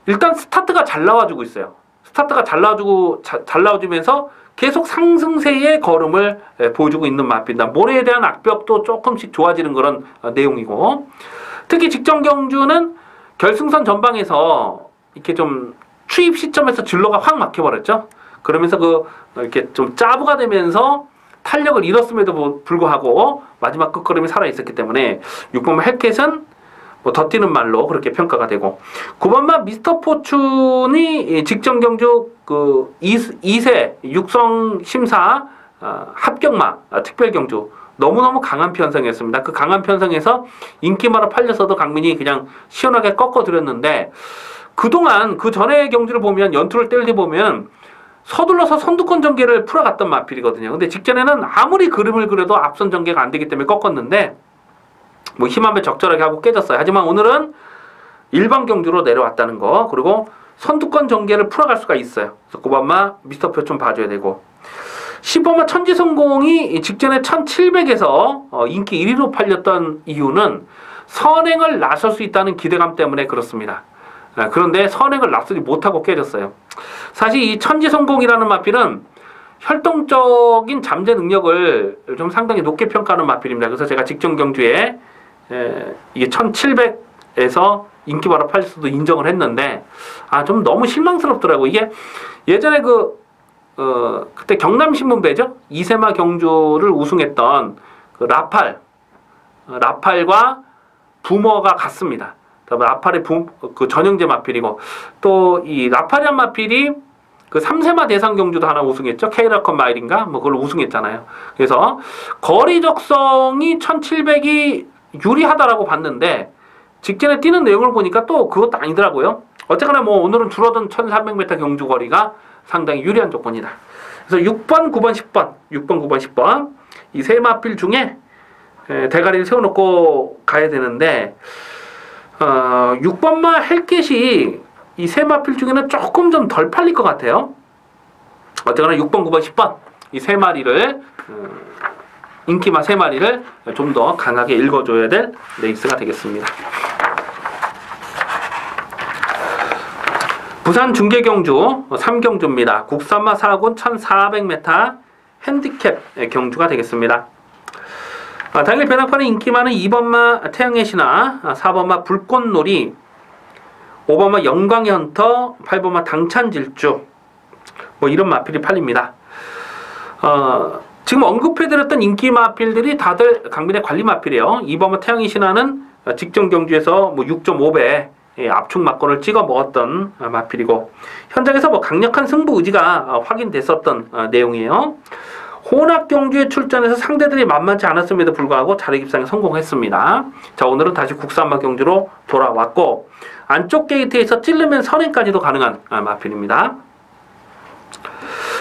일단 스타트가 잘 나와주고 있어요. 스타트가 잘 나와주면서 계속 상승세의 걸음을 보여주고 있는 마필이다. 모래에 대한 악벽도 조금씩 좋아지는 그런 내용이고 특히 직전 경주는 결승선 전방에서 이렇게 좀 추입 시점에서 진로가 확 막혀버렸죠. 그러면서 이렇게 좀 짜부가 되면서 탄력을 잃었음에도 불구하고 마지막 끝걸음이 살아있었기 때문에 6번마 헬켓은 더 뛰는 말로 그렇게 평가가 되고 9번마 미스터 포춘이 직전 경주 2세 육성 심사 합격마 특별 경주 너무너무 강한 편성이었습니다. 그 강한 편성에서 인기마로 팔렸어도 강민이 그냥 시원하게 꺾어드렸는데 그동안 그 전에 경주를 보면 연투를 뗄 때 보면 서둘러서 선두권 전개를 풀어갔던 마필이거든요. 근데 직전에는 아무리 그림을 그려도 앞선 전개가 안 되기 때문에 꺾었는데 뭐 힘한배 적절하게 하고 깨졌어요. 하지만 오늘은 일반 경주로 내려왔다는 거, 그리고 선두권 전개를 풀어갈 수가 있어요. 그래서 고반마 미스터표 좀 봐줘야 되고, 10번마 천지성공이 직전에 1700에서 인기 1위로 팔렸던 이유는 선행을 나설 수 있다는 기대감 때문에 그렇습니다. 그런데 선행을 나서지 못하고 깨졌어요. 사실 이 천지성공이라는 마필은 혈통적인 잠재 능력을 좀 상당히 높게 평가하는 마필입니다. 그래서 제가 직전 경주에 이게 1700에서 인기바로 팔렸어도 인정을 했는데 좀 너무 실망스럽더라고. 이게 예전에 그때 경남신문배죠? 이세마 경주를 우승했던 그 라팔과 부머가 같습니다. 라팔의 그 전형제 마필이고, 또 이 라팔이란 마필이 그 3세마 대상 경주도 하나 우승했죠. 케이라컨 마일인가? 뭐 그걸 우승했잖아요. 그래서 거리 적성이 1700이 유리하다라고 봤는데 직전에 뛰는 내용을 보니까 또 그것도 아니더라고요. 어쨌거나 뭐 오늘은 줄어든 1300m 경주 거리가 상당히 유리한 조건이다. 그래서 6번, 9번, 10번, 6번, 9번, 10번 이 세 마필 중에 대가리를 세워놓고 가야 되는데 6번마 헬켓이 이 세 마필 중에는 조금 좀 덜 팔릴 것 같아요. 어쨌거나 6번, 9번, 10번 이 세 마리를 인기마 세 마리를 좀 더 강하게 읽어줘야 될 레이스가 되겠습니다. 부산 중계경주 3경주입니다. 국산마 4군 1400m 핸디캡 경주가 되겠습니다. 당일 배당판의 인기마는 2번마 태양의 신화, 4번마 불꽃놀이, 5번마 영광의 헌터, 8번마 당찬질주, 뭐 이런 마필이 팔립니다. 지금 언급해드렸던 인기 마필들이 다들 강민의 관리 마필이에요. 2번마 태양의 신화는 직전 경주에서 뭐 6.5배 압축 막건을 찍어 먹었던 마필이고, 현장에서 뭐 강력한 승부 의지가 확인됐었던 내용이에요. 혼합 경주에 출전해서 상대들이 만만치 않았음에도 불구하고 자력 입상에 성공했습니다. 자, 오늘은 다시 국산마 경주로 돌아왔고, 안쪽 게이트에서 찌르면 선행까지도 가능한 마필입니다.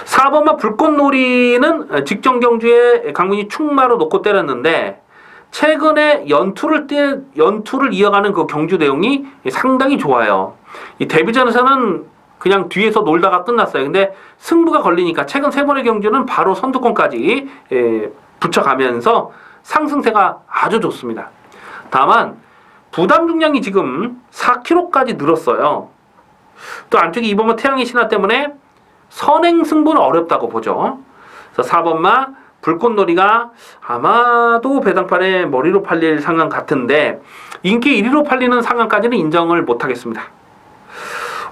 4번마 불꽃놀이는 직전 경주에 강민이 충마로 놓고 때렸는데 최근에 연투를 이어가는 그 경주 내용이 상당히 좋아요. 이 데뷔전에서는 그냥 뒤에서 놀다가 끝났어요. 근데 승부가 걸리니까 최근 세 번의 경주는 바로 선두권까지 붙여가면서 상승세가 아주 좋습니다. 다만 부담 중량이 지금 4kg까지 늘었어요. 또 안쪽에 2번마 태양의 신화 때문에 선행 승부는 어렵다고 보죠. 그래서 4번마 불꽃놀이가 아마도 배당판에 머리로 팔릴 상황 같은데 인기 1위로 팔리는 상황까지는 인정을 못하겠습니다.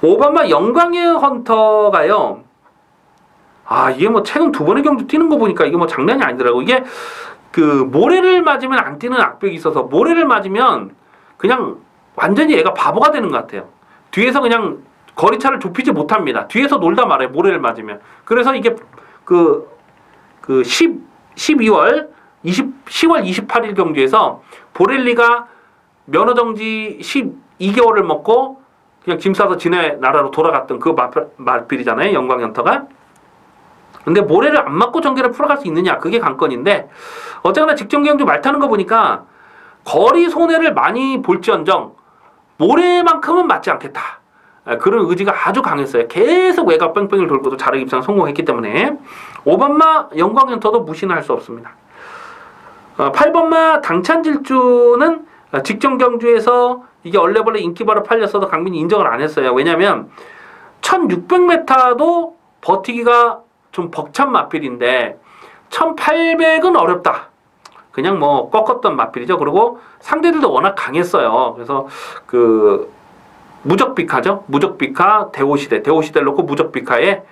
5번마 영광의 헌터가요. 이게 뭐 최근 두 번의 경주 뛰는 거 보니까 이게 뭐 장난이 아니더라고. 이게 그 모래를 맞으면 안 뛰는 악벽이 있어서 모래를 맞으면 그냥 완전히 얘가 바보가 되는 것 같아요. 뒤에서 그냥 거리차를 좁히지 못합니다. 뒤에서 놀다 말아요. 모래를 맞으면. 그래서 이게 10월 28일 경주에서 보렐리가 면허정지 12개월을 먹고 그냥 짐 싸서 지네 나라로 돌아갔던 그 말필이잖아요. 영광연터가. 근데 모래를 안 맞고 전개를 풀어갈 수 있느냐, 그게 관건인데 어쨌거나 직전 경주 말 타는 거 보니까 거리 손해를 많이 볼지언정 모래만큼은 맞지 않겠다, 그런 의지가 아주 강했어요. 계속 외곽 뺑뺑이를 돌고도 자력 입상 성공했기 때문에 5번마 영광연터도 무시는 할 수 없습니다. 8번마 당찬질주는 직전 경주에서 이게 얼레벌레 인기바로 팔렸어도 강민이 인정을 안 했어요. 왜냐면 1600m도 버티기가 좀 벅찬 마필인데 1800은 어렵다. 그냥 뭐 꺾었던 마필이죠. 그리고 상대들도 워낙 강했어요. 그래서 그 무적비카죠. 무적비카 대오시대를 놓고 무적비카에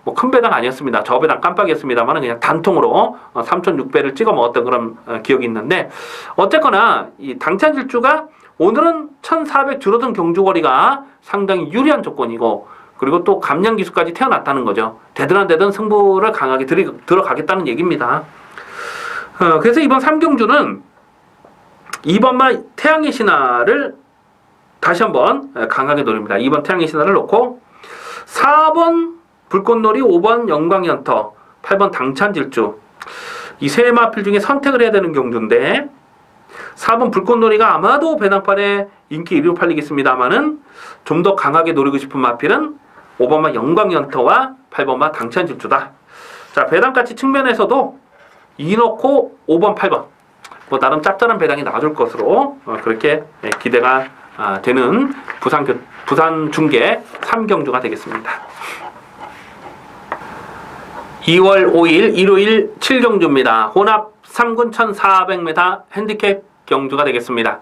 뭐 큰 배당 아니었습니다. 저 배당 깜빡이었습니다만 그냥 단통으로 3600을 찍어 먹었던 그런 기억이 있는데, 어쨌거나 이 당찬질주가 오늘은 1400 줄어든 경주거리가 상당히 유리한 조건이고, 그리고 또 감량기수까지 태어났다는 거죠. 되든 안 되든 승부를 강하게 들어가겠다는 얘기입니다. 그래서 이번 3경주는 2번마 태양의 신화를 다시 한번 강하게 노립니다. 2번 태양의 신화를 놓고 4번 불꽃놀이, 5번 영광연터, 8번 당찬질주, 이 세 마필 중에 선택을 해야 되는 경주인데 4번 불꽃놀이가 아마도 배당판에 인기 1위로 팔리겠습니다만은 좀 더 강하게 노리고 싶은 마필은 5번마 영광연터와 8번마 당찬질주다. 자, 배당가치 측면에서도 2 넣고 5번, 8번 뭐 나름 짭짤한 배당이 나와줄 것으로 그렇게 기대가 되는 부산 중계 3경주가 되겠습니다. 2월 5일 일요일 7경주입니다. 혼합 3군 1400m 핸디캡 경주가 되겠습니다.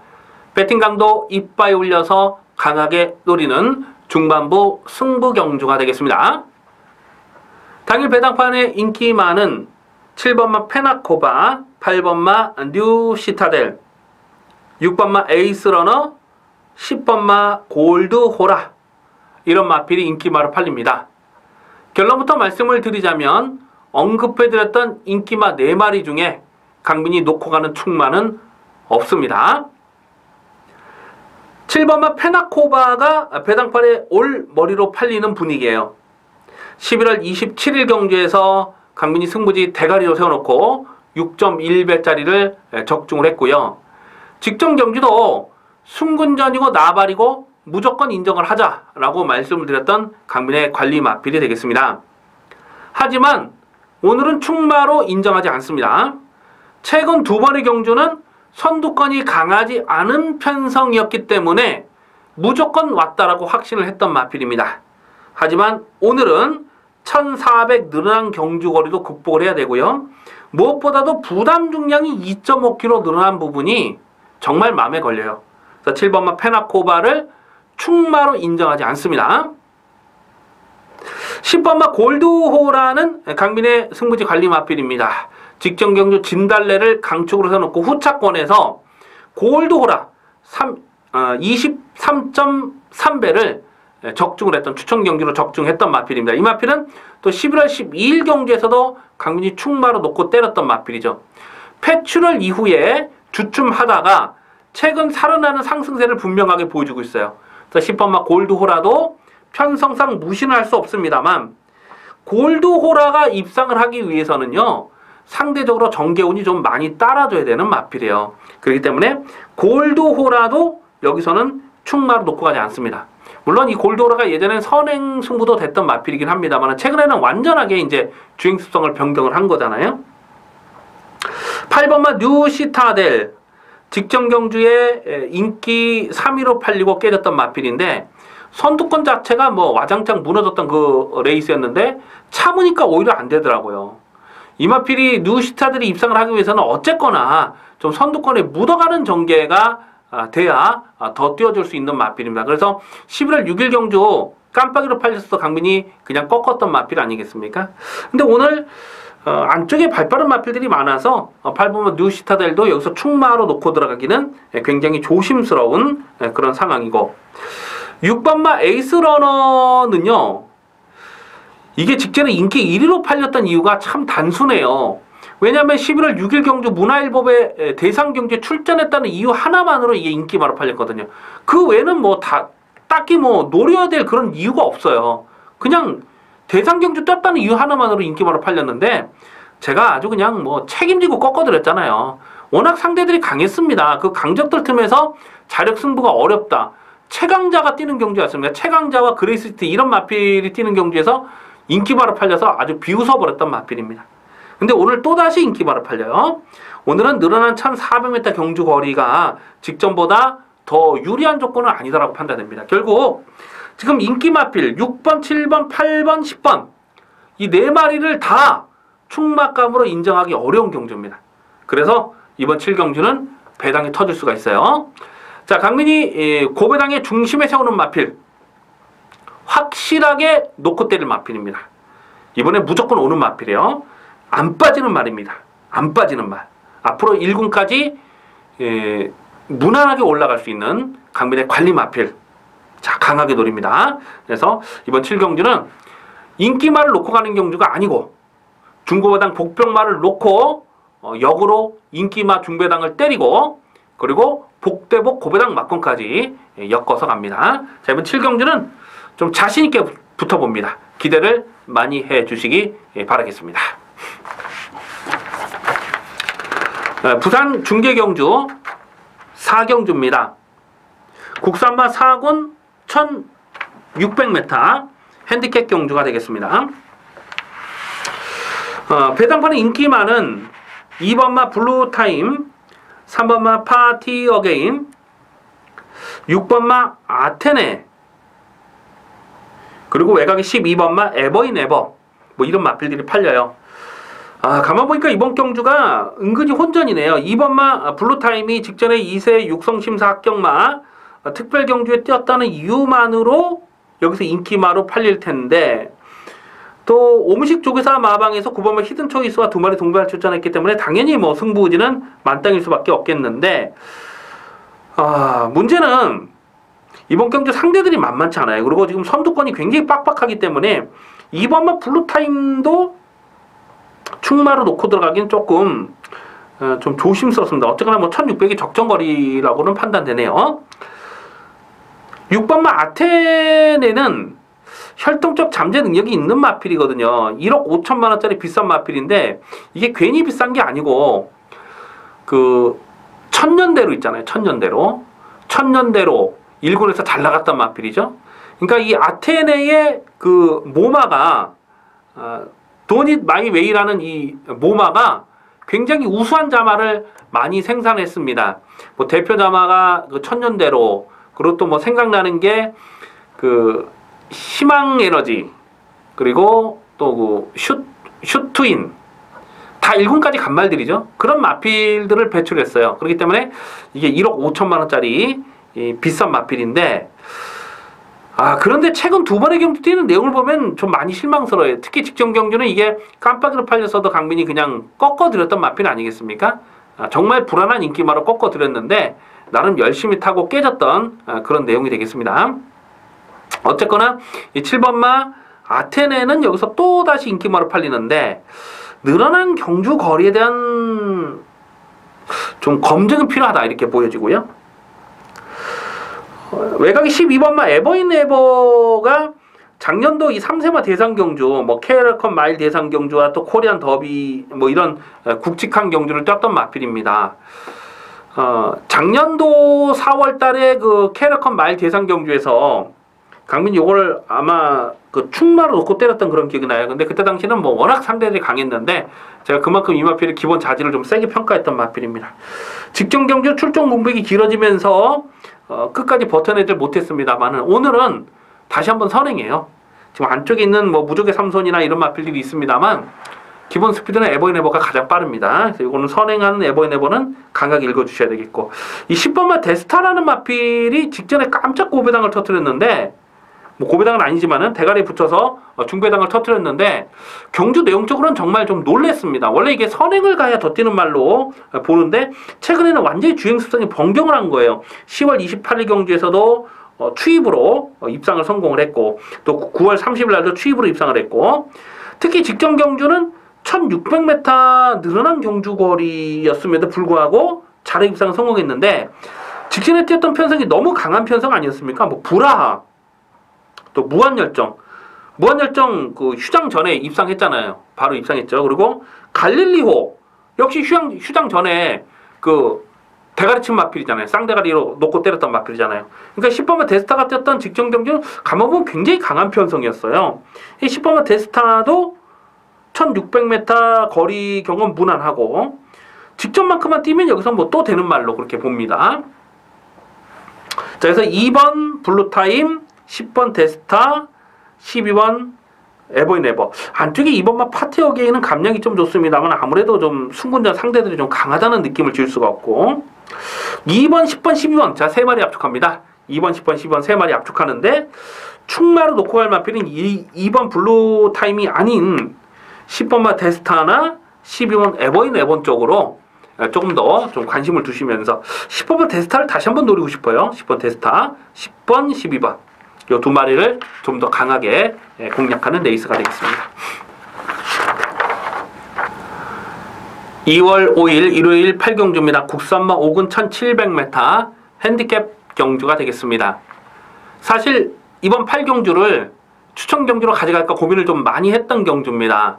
배팅 강도 이빠이 올려서 강하게 노리는 중반부 승부 경주가 되겠습니다. 당일 배당판에 인기 많은 7번마 페나코바, 8번마 뉴 시타델, 6번마 에이스러너, 10번마 골드호라, 이런 마필이 인기마로 팔립니다. 결론부터 말씀을 드리자면 언급해드렸던 인기마 4마리 중에 강민이 놓고 가는 충마는 없습니다. 7번마 페나코바가 배당판에 올 머리로 팔리는 분위기예요. 11월 27일 경주에서 강민이 승부지 대가리로 세워놓고 6.1배짜리를 적중을 했고요. 직전 경주도 순군전이고 나발이고 무조건 인정을 하자라고 말씀을 드렸던 강민의 관리 마필이 되겠습니다. 하지만 오늘은 충마로 인정하지 않습니다. 최근 2번의 경주는 선두권이 강하지 않은 편성이었기 때문에 무조건 왔다라고 확신을 했던 마필입니다. 하지만 오늘은 1400 늘어난 경주거리도 극복을 해야 되고요. 무엇보다도 부담 중량이 2.5kg 늘어난 부분이 정말 마음에 걸려요. 그래서 7번마 페나코바를 충마로 인정하지 않습니다. 10번마 골드호라는 강민의 승부지 관리 마필입니다. 직전 경주 진달래를 강축으로 세워놓고 후차권에서 골드호라 23.3배를 적중을 했던, 추천 경주로 적중했던 마필입니다. 이 마필은 또 11월 12일 경주에서도 강민이 충마로 놓고 때렸던 마필이죠. 폐출혈 이후에 주춤하다가 최근 살아나는 상승세를 분명하게 보여주고 있어요. 그래서 10번마 골드호라도 편성상 무시는 할 수 없습니다만 골드호라가 입상을 하기 위해서는요, 상대적으로 정계운이 좀 많이 따라줘야 되는 마필이에요. 그렇기 때문에 골드호라도 여기서는 충마로 놓고 가지 않습니다. 물론 이 골드호라가 예전엔 선행 승부도 됐던 마필이긴 합니다만 최근에는 완전하게 이제 주행 습성을 변경을 한 거잖아요. 8번마 뉴 시타델, 직전 경주에 인기 3위로 팔리고 깨졌던 마필인데 선두권 자체가 뭐 와장창 무너졌던 그 레이스였는데 참으니까 오히려 안 되더라고요. 이 마필이 뉴 시타델이 입상을 하기 위해서는 어쨌거나 좀 선두권에 묻어가는 전개가 돼야 더 뛰어줄 수 있는 마필입니다. 그래서 11월 6일 경주 깜빡이로 팔렸어 강민이 그냥 꺾었던 마필 아니겠습니까? 근데 오늘 안쪽에 발빠른 마필들이 많아서 8번마 뉴 시타델도 여기서 충마로 놓고 들어가기는 굉장히 조심스러운 그런 상황이고, 6번마 에이스러너는요, 이게 직전에 인기 1위로 팔렸던 이유가 참 단순해요. 왜냐하면 11월 6일 경주 문화일보의 대상 경주에 출전했다는 이유 하나만으로 이게 인기마로 팔렸거든요. 그 외에는 뭐 딱히 뭐 노려야 될 그런 이유가 없어요. 그냥 대상 경주 떴다는 이유 하나만으로 인기마로 팔렸는데 제가 아주 그냥 뭐 책임지고 꺾어드렸잖아요. 워낙 상대들이 강했습니다. 그 강적들 틈에서 자력 승부가 어렵다. 최강자가 뛰는 경주였습니다. 최강자와 그레이스티 이런 마필이 뛰는 경주에서 인기마로 팔려서 아주 비웃어버렸던 마필입니다. 근데 오늘 또다시 인기마로 팔려요. 오늘은 늘어난 1400m 경주 거리가 직전보다 더 유리한 조건은 아니다라고 판단됩니다. 결국 지금 인기 마필 6번, 7번, 8번, 10번 이 4마리를 다 충마감으로 인정하기 어려운 경주입니다. 그래서 이번 7경주는 배당이 터질 수가 있어요. 자, 강민이 고배당의 중심에 세우는 마필, 확실하게 놓고 때릴 마필입니다. 이번에 무조건 오는 마필이에요. 안 빠지는 말입니다. 안 빠지는 말. 앞으로 1군까지 무난하게 올라갈 수 있는 강민의 관리 마필. 자, 강하게 노립니다. 그래서 이번 7경주는 인기말을 놓고 가는 경주가 아니고 중고배당 복병말을 놓고 역으로 인기마 중배당을 때리고 그리고 복대복 고배당 막kon까지 엮어서 갑니다. 자, 이번 7경주는 좀 자신있게 붙어봅니다. 기대를 많이 해주시기 바라겠습니다. 부산 중계경주 4경주입니다. 국산마 4군 1600m 핸디캡 경주가 되겠습니다. 배당판의 인기마는 2번마 블루타임, 3번마 파티 어게인, 6번마 아테네, 그리고 외곽에 12번마 에버인 에버, 뭐 이런 마필들이 팔려요. 가만 보니까 이번 경주가 은근히 혼전이네요. 2번마 블루타임이 직전에 2세 육성심사 합격마 특별 경주에 뛰었다는 이유만으로 여기서 인기마로 팔릴 텐데, 또 오무식 조교사 마방에서 9번마 히든 초이스와 2마리 동반 출전했기 때문에 당연히 뭐 승부지는 만땅일 수밖에 없겠는데, 문제는 이번 경주 상대들이 만만치 않아요. 그리고 지금 선두권이 굉장히 빡빡하기 때문에 2번마 블루타임도 충마로 놓고 들어가긴 조금 좀 조심스럽습니다. 어쨌거나 뭐 1600이 적정거리라고는 판단되네요. 6번마 아테네는 혈통적 잠재 능력이 있는 마필이거든요. 1억 5천만원짜리 비싼 마필인데 이게 괜히 비싼 게 아니고 그 천년대로 있잖아요. 천년대로 1군에서 잘 나갔단 마필이죠. 그러니까 이 아테네의 그 모마가 도닛 마이웨이라는 이 모마가 굉장히 우수한 자마를 많이 생산했습니다. 뭐 대표 자마가 그 천년대로, 그리고 또 뭐 생각나는 게 그 희망 에너지, 그리고 또 그 슈트인, 다 1군까지 간 말들이죠. 그런 마필들을 배출했어요. 그렇기 때문에 이게 1억 5천만원짜리 비싼 마필인데, 그런데 최근 2번의 경주 뛰는 내용을 보면 좀 많이 실망스러워요. 특히 직전 경주는 이게 깜빡이로 팔렸어도 강민이 그냥 꺾어드렸던 마필 아니겠습니까? 정말 불안한 인기마로 꺾어드렸는데 나름 열심히 타고 깨졌던 그런 내용이 되겠습니다. 어쨌거나 이 7번마 아테네는 여기서 또다시 인기마로 팔리는데, 늘어난 경주 거리에 대한 좀 검증은 필요하다 이렇게 보여지고요. 외곽이 12번마 에버인 에버가 작년도 이 3세마 대상 경주, 뭐 캐럴컨 마일 대상 경주와 또 코리안 더비 뭐 이런 굵직한 경주를 뛰었던 마필입니다. 작년도 4월 달에 그 캐럴컨 마일 대상 경주에서 강민이 요걸 아마 그 충마로 놓고 때렸던 그런 기억이 나요. 근데 그때 당시는 뭐 워낙 상대들이 강했는데 제가 그만큼 이 마필의 기본 자질을 좀 세게 평가했던 마필입니다. 직전 경주 출전 공백이 길어지면서 끝까지 버텨내질 못했습니다만은 오늘은 다시 한번 선행해요. 지금 안쪽에 있는 뭐 무적의 삼손이나 이런 마필들이 있습니다만 기본 스피드는 에버인 에버가 가장 빠릅니다. 그래서 이거는 선행하는 에버인 에버는 강하게 읽어주셔야 되겠고, 이 10번마 데스타라는 마필이 직전에 깜짝 고배당을 터뜨렸는데, 뭐 고배당은 아니지만은 대가리에 붙여서 중배당을 터뜨렸는데 경주 내용적으로는 정말 좀 놀랬습니다. 원래 이게 선행을 가야 더 뛰는 말로 보는데 최근에는 완전히 주행 습성이 변경을 한 거예요. 10월 28일 경주에서도 추입으로 입상을 성공을 했고, 또 9월 30일 날도 추입으로 입상을 했고, 특히 직전 경주는 1600m 늘어난 경주 거리였음에도 불구하고 자력 입상을 성공했는데, 직전에 뛰었던 편성이 너무 강한 편성 아니었습니까? 뭐 불화하, 또 무한열정 그 휴장 전에 입상했잖아요. 바로 입상했죠. 그리고 갈릴리호 역시 휴장 전에 그 대가리 친 마필이잖아요. 쌍대가리로 놓고 때렸던 마필이잖아요. 그러니까 10번마 데스타가 뛰었던 직전 경주는 가만보면 굉장히 강한 편성이었어요. 이 10번마 데스타도 1600m 거리 경험 무난하고 직전만큼만 뛰면 여기서 뭐 또 되는 말로 그렇게 봅니다. 자, 그래서 2번 블루타임, 10번 데스타, 12번 에버인 에버. 안쪽에 2번마 파티 어게인은 감량이 좀 좋습니다만 아무래도 좀 순군전 상대들이 좀 강하다는 느낌을 줄 수가 없고, 2번, 10번, 12번 자 3마리 압축합니다. 2번, 10번, 12번 3마리 압축하는데 충마로 놓고 갈 마필은 2번 블루타임이 아닌 10번마 데스타나 12번 에버인 에번 쪽으로 조금 더 좀 관심을 두시면서 10번 데스타를 다시 한번 노리고 싶어요. 10번 데스타, 10번, 12번 이 두 마리를 좀 더 강하게 공략하는 레이스가 되겠습니다. 2월 5일 일요일 8경주입니다. 국산마 5군 1700m 핸디캡 경주가 되겠습니다. 사실 이번 8경주를 추천 경주로 가져갈까 고민을 좀 많이 했던 경주입니다.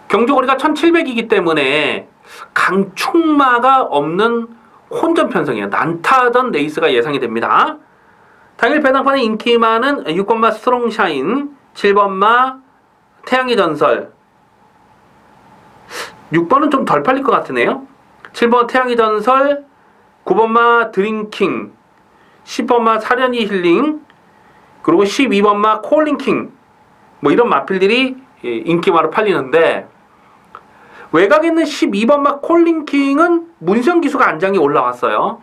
경주거리가 1700이기 때문에 강축마가 없는 혼전 편성이에요. 난타전 레이스가 예상이 됩니다. 당일 배당판에 인기 많은 6번마 스트롱샤인, 7번마 태양의 전설, 6번은 좀 덜 팔릴 것 같으네요. 7번 태양의 전설, 9번마 드링킹, 10번마 사련이 힐링, 그리고 12번마 콜링킹, 뭐 이런 마필들이 인기마로 팔리는데, 외곽에 있는 12번마 콜링킹은 문성 기수가 안장이 올라왔어요.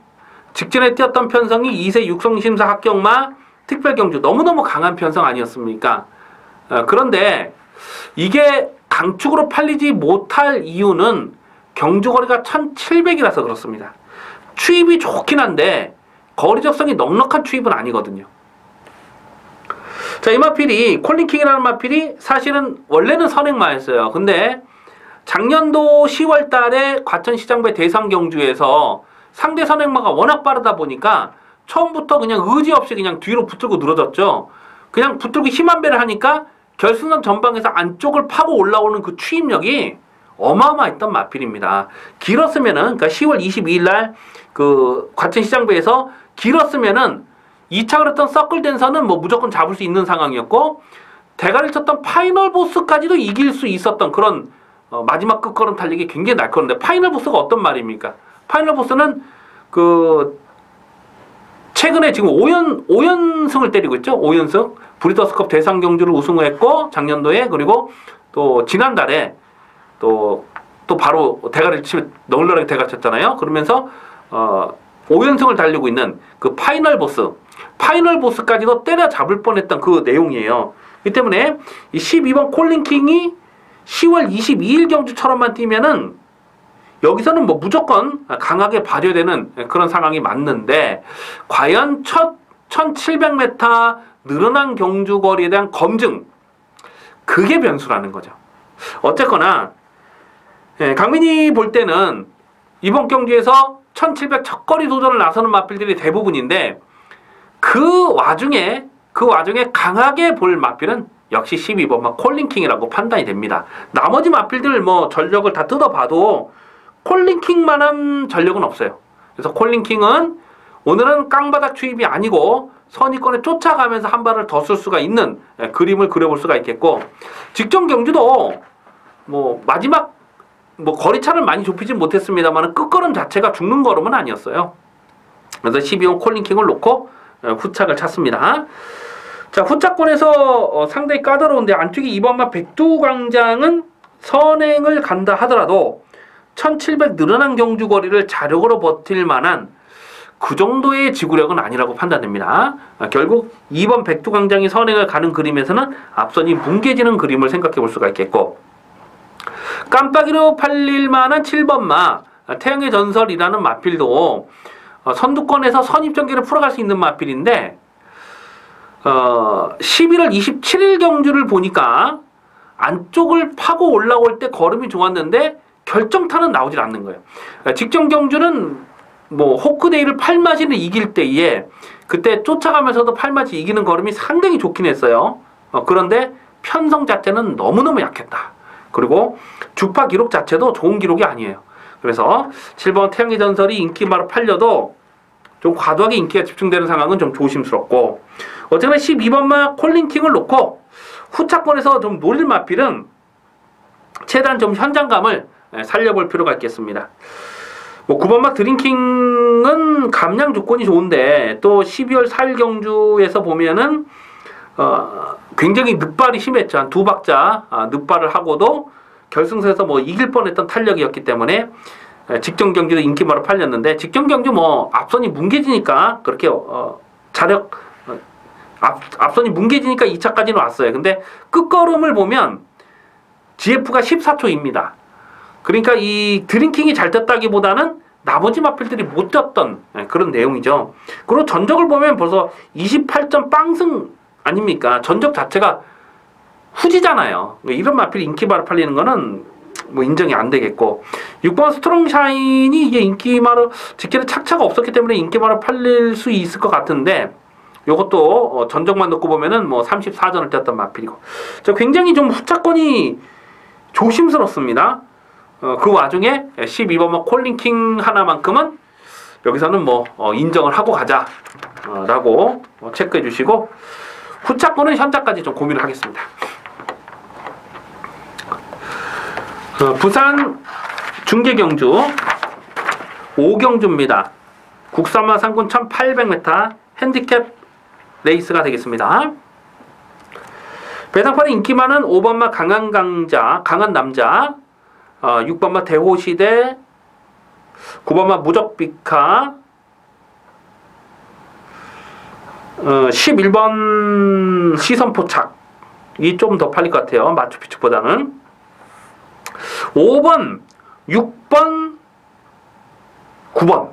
직전에 뛰었던 편성이 2세 육성심사 합격마 특별경주, 너무너무 강한 편성 아니었습니까? 그런데 이게 강축으로 팔리지 못할 이유는 경주거리가 1700이라서 그렇습니다. 추입이 좋긴 한데 거리적성이 넉넉한 추입은 아니거든요. 자, 이 마필이 콜링킹이라는 마필이 사실은 원래는 선행마였어요. 근데 작년도 10월 달에 과천시장배 대상경주에서 상대 선행마가 워낙 빠르다 보니까 처음부터 그냥 의지 없이 그냥 뒤로 붙들고 늘어졌죠. 그냥 붙들고 힘한 배를 하니까 결승선 전방에서 안쪽을 파고 올라오는 그 추입력이 어마어마했던 마필입니다. 길었으면은, 그러니까 10월 22일 날 그 과천시장배에서 길었으면은 2차 그랬던 서클댄서는 뭐 무조건 잡을 수 있는 상황이었고, 대가리를 쳤던 파이널 보스까지도 이길 수 있었던 그런 마지막 끝걸음 달리기 굉장히 날카로운데, 파이널 보스가 어떤 말입니까? 파이널 보스는 그 최근에 지금 5연승을 때리고 있죠. 5연승. 브리더스컵 대상경주를 우승했고 작년도에, 그리고 또 지난달에 또 바로 대가리를 치면 널널하게 대가 쳤잖아요. 그러면서 5연승을 달리고 있는 그 파이널 보스까지도 때려잡을 뻔했던 그 내용이에요. 이 때문에 이 12번 콜링킹이 10월 22일 경주처럼만 뛰면은 여기서는 뭐 무조건 강하게 봐줘야 되는 그런 상황이 맞는데, 과연 첫 1700m 늘어난 경주거리에 대한 검증, 그게 변수라는 거죠. 어쨌거나 강민이 볼 때는 이번 경주에서 1700 첫거리 도전을 나서는 마필들이 대부분인데, 그 와중에 강하게 볼 마필은 역시 12번마 콜링킹이라고 판단이 됩니다. 나머지 마필들 뭐 전력을 다 뜯어봐도 콜링킹만한 전력은 없어요. 그래서 콜링킹은 오늘은 깡바닥 추입이 아니고 선의권에 쫓아가면서 한 발을 더 쓸 수가 있는 그림을 그려볼 수가 있겠고, 직전 경주도 뭐 마지막 뭐 거리차를 많이 좁히진 못했습니다만 끝걸음 자체가 죽는 걸음은 아니었어요. 그래서 12번 콜링킹을 놓고 후착을 찾습니다. 자, 후착권에서 상당히 까다로운데, 안쪽에 2번마 백두광장은 선행을 간다 하더라도 1700 늘어난 경주거리를 자력으로 버틸 만한 그 정도의 지구력은 아니라고 판단됩니다. 결국 2번 백두광장이 선행을 가는 그림에서는 앞선이 뭉개지는 그림을 생각해 볼 수가 있겠고, 깜빡이로 팔릴 만한 7번마 태양의 전설이라는 마필도 선두권에서 선입전개를 풀어갈 수 있는 마필인데, 11월 27일 경주를 보니까 안쪽을 파고 올라올 때 걸음이 좋았는데 결정타는 나오질 않는 거예요. 직전 경주는 뭐 호크데이를 8마지를 이길 때에 그때 쫓아가면서도 8마지 이기는 걸음이 상당히 좋긴 했어요. 그런데 편성 자체는 너무너무 약했다. 그리고 주파 기록 자체도 좋은 기록이 아니에요. 그래서 7번 태양의 전설이 인기마로 팔려도 좀 과도하게 인기가 집중되는 상황은 좀 조심스럽고, 어쨌거나 12번마 콜링킹을 놓고 후차권에서 좀 노릴 마필은 최대한 좀 현장감을 살려볼 필요가 있겠습니다. 뭐 9번마 드링킹은 감량 조건이 좋은데, 또 12월 4일 경주에서 보면은 굉장히 늑발이 심했죠. 한 2박자 늑발을 하고도 결승선에서 뭐 이길 뻔했던 탄력이었기 때문에 직전 경기도 인기마로 팔렸는데, 직전 경기 뭐 앞선이 뭉개지니까 그렇게 앞선이 뭉개지니까 2차까지는 왔어요. 근데 끝걸음을 보면 GF가 14초입니다. 그러니까 이 드링킹이 잘 떴다기보다는 나머지 마필들이 못 떴던 그런 내용이죠. 그리고 전적을 보면 벌써 28점 빵승 아닙니까? 전적 자체가 후지잖아요. 이런 마필이 인기바로 팔리는 거는 뭐 인정이 안 되겠고 6번 스트롱샤인이 이게 인기마로 직계는 착차가 없었기 때문에 인기마로 팔릴 수 있을 것 같은데 요것도 전적만 놓고 보면은 뭐 34전을 뛰었던 마필이고 굉장히 좀 후차권이 조심스럽습니다. 그 와중에 12번 콜린킹 하나만큼은 여기서는 뭐 인정을 하고 가자 라고 체크해 주시고 후차권은 현자까지 좀 고민을 하겠습니다. 부산 중계경주 5경주입니다. 국산마 상군 1800m 핸디캡 레이스가 되겠습니다. 배당판의 인기 많은 5번마 강한 남자 6번마 대호시대 9번마 무적비카 11번 시선포착 이 좀 더 팔릴 것 같아요. 마추픽추보다는 5번 6번 9번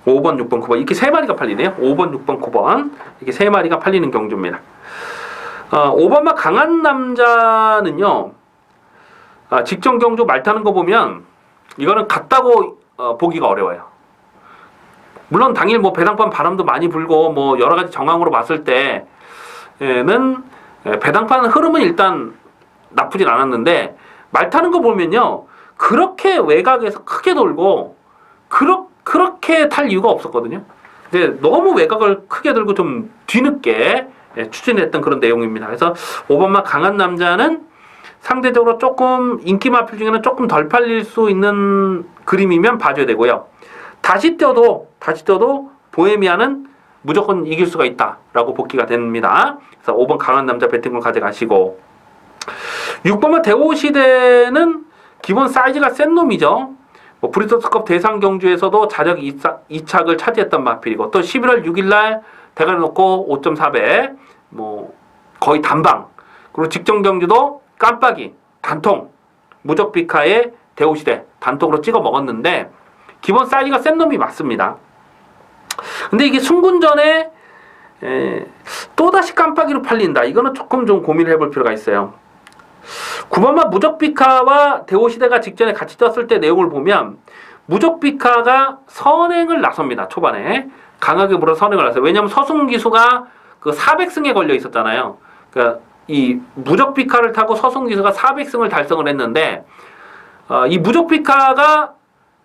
5번 6번 9번 이렇게 3마리가 팔리네요. 5번 6번 9번 이렇게 3마리가 팔리는 경주입니다. 5번마 강한 남자는요 직전 경주 말 타는 거 보면 이거는 같다고 보기가 어려워요. 물론 당일 뭐 배당판 바람도 많이 불고 뭐 여러 가지 정황으로 봤을 때는 배당판 흐름은 일단 나쁘진 않았는데 말 타는 거 보면요 그렇게 외곽에서 크게 돌고 그렇게 탈 이유가 없었거든요. 근데 너무 외곽을 크게 들고 좀 뒤늦게 추진했던 그런 내용입니다. 그래서 5번마 강한 남자는 상대적으로 조금 인기 마필 중에는 조금 덜 팔릴 수 있는 그림이면 봐줘야 되고요. 다시 뛰어도 보헤미안은 무조건 이길 수가 있다라고 복귀가 됩니다. 그래서 5번 강한 남자 배팅을 가져가시고 6번마 대호시대는 기본 사이즈가 센 놈이죠. 뭐 브리토스컵 대상 경주에서도 자력 2착을 차지했던 마필이고 또 11월 6일날 대가리 놓고 5.4배 뭐 거의 단방 그리고 직전 경주도 깜빡이 단통 무적비카의 대호시대 단통으로 찍어 먹었는데 기본 사이즈가 센 놈이 맞습니다. 근데 이게 순군전에 또다시 깜빡이로 팔린다. 이거는 조금 좀 고민을 해볼 필요가 있어요. 9번마 무적비카와 대호시대가 직전에 같이 떴을 때 내용을 보면 무적비카가 선행을 나섭니다. 초반에 강하게 물어 선행을 나서요. 왜냐하면 서승기수가 그 400승에 걸려 있었잖아요. 그러니까 이 무적비카를 타고 서승기수가 400승을 달성을 했는데 이 무적비카가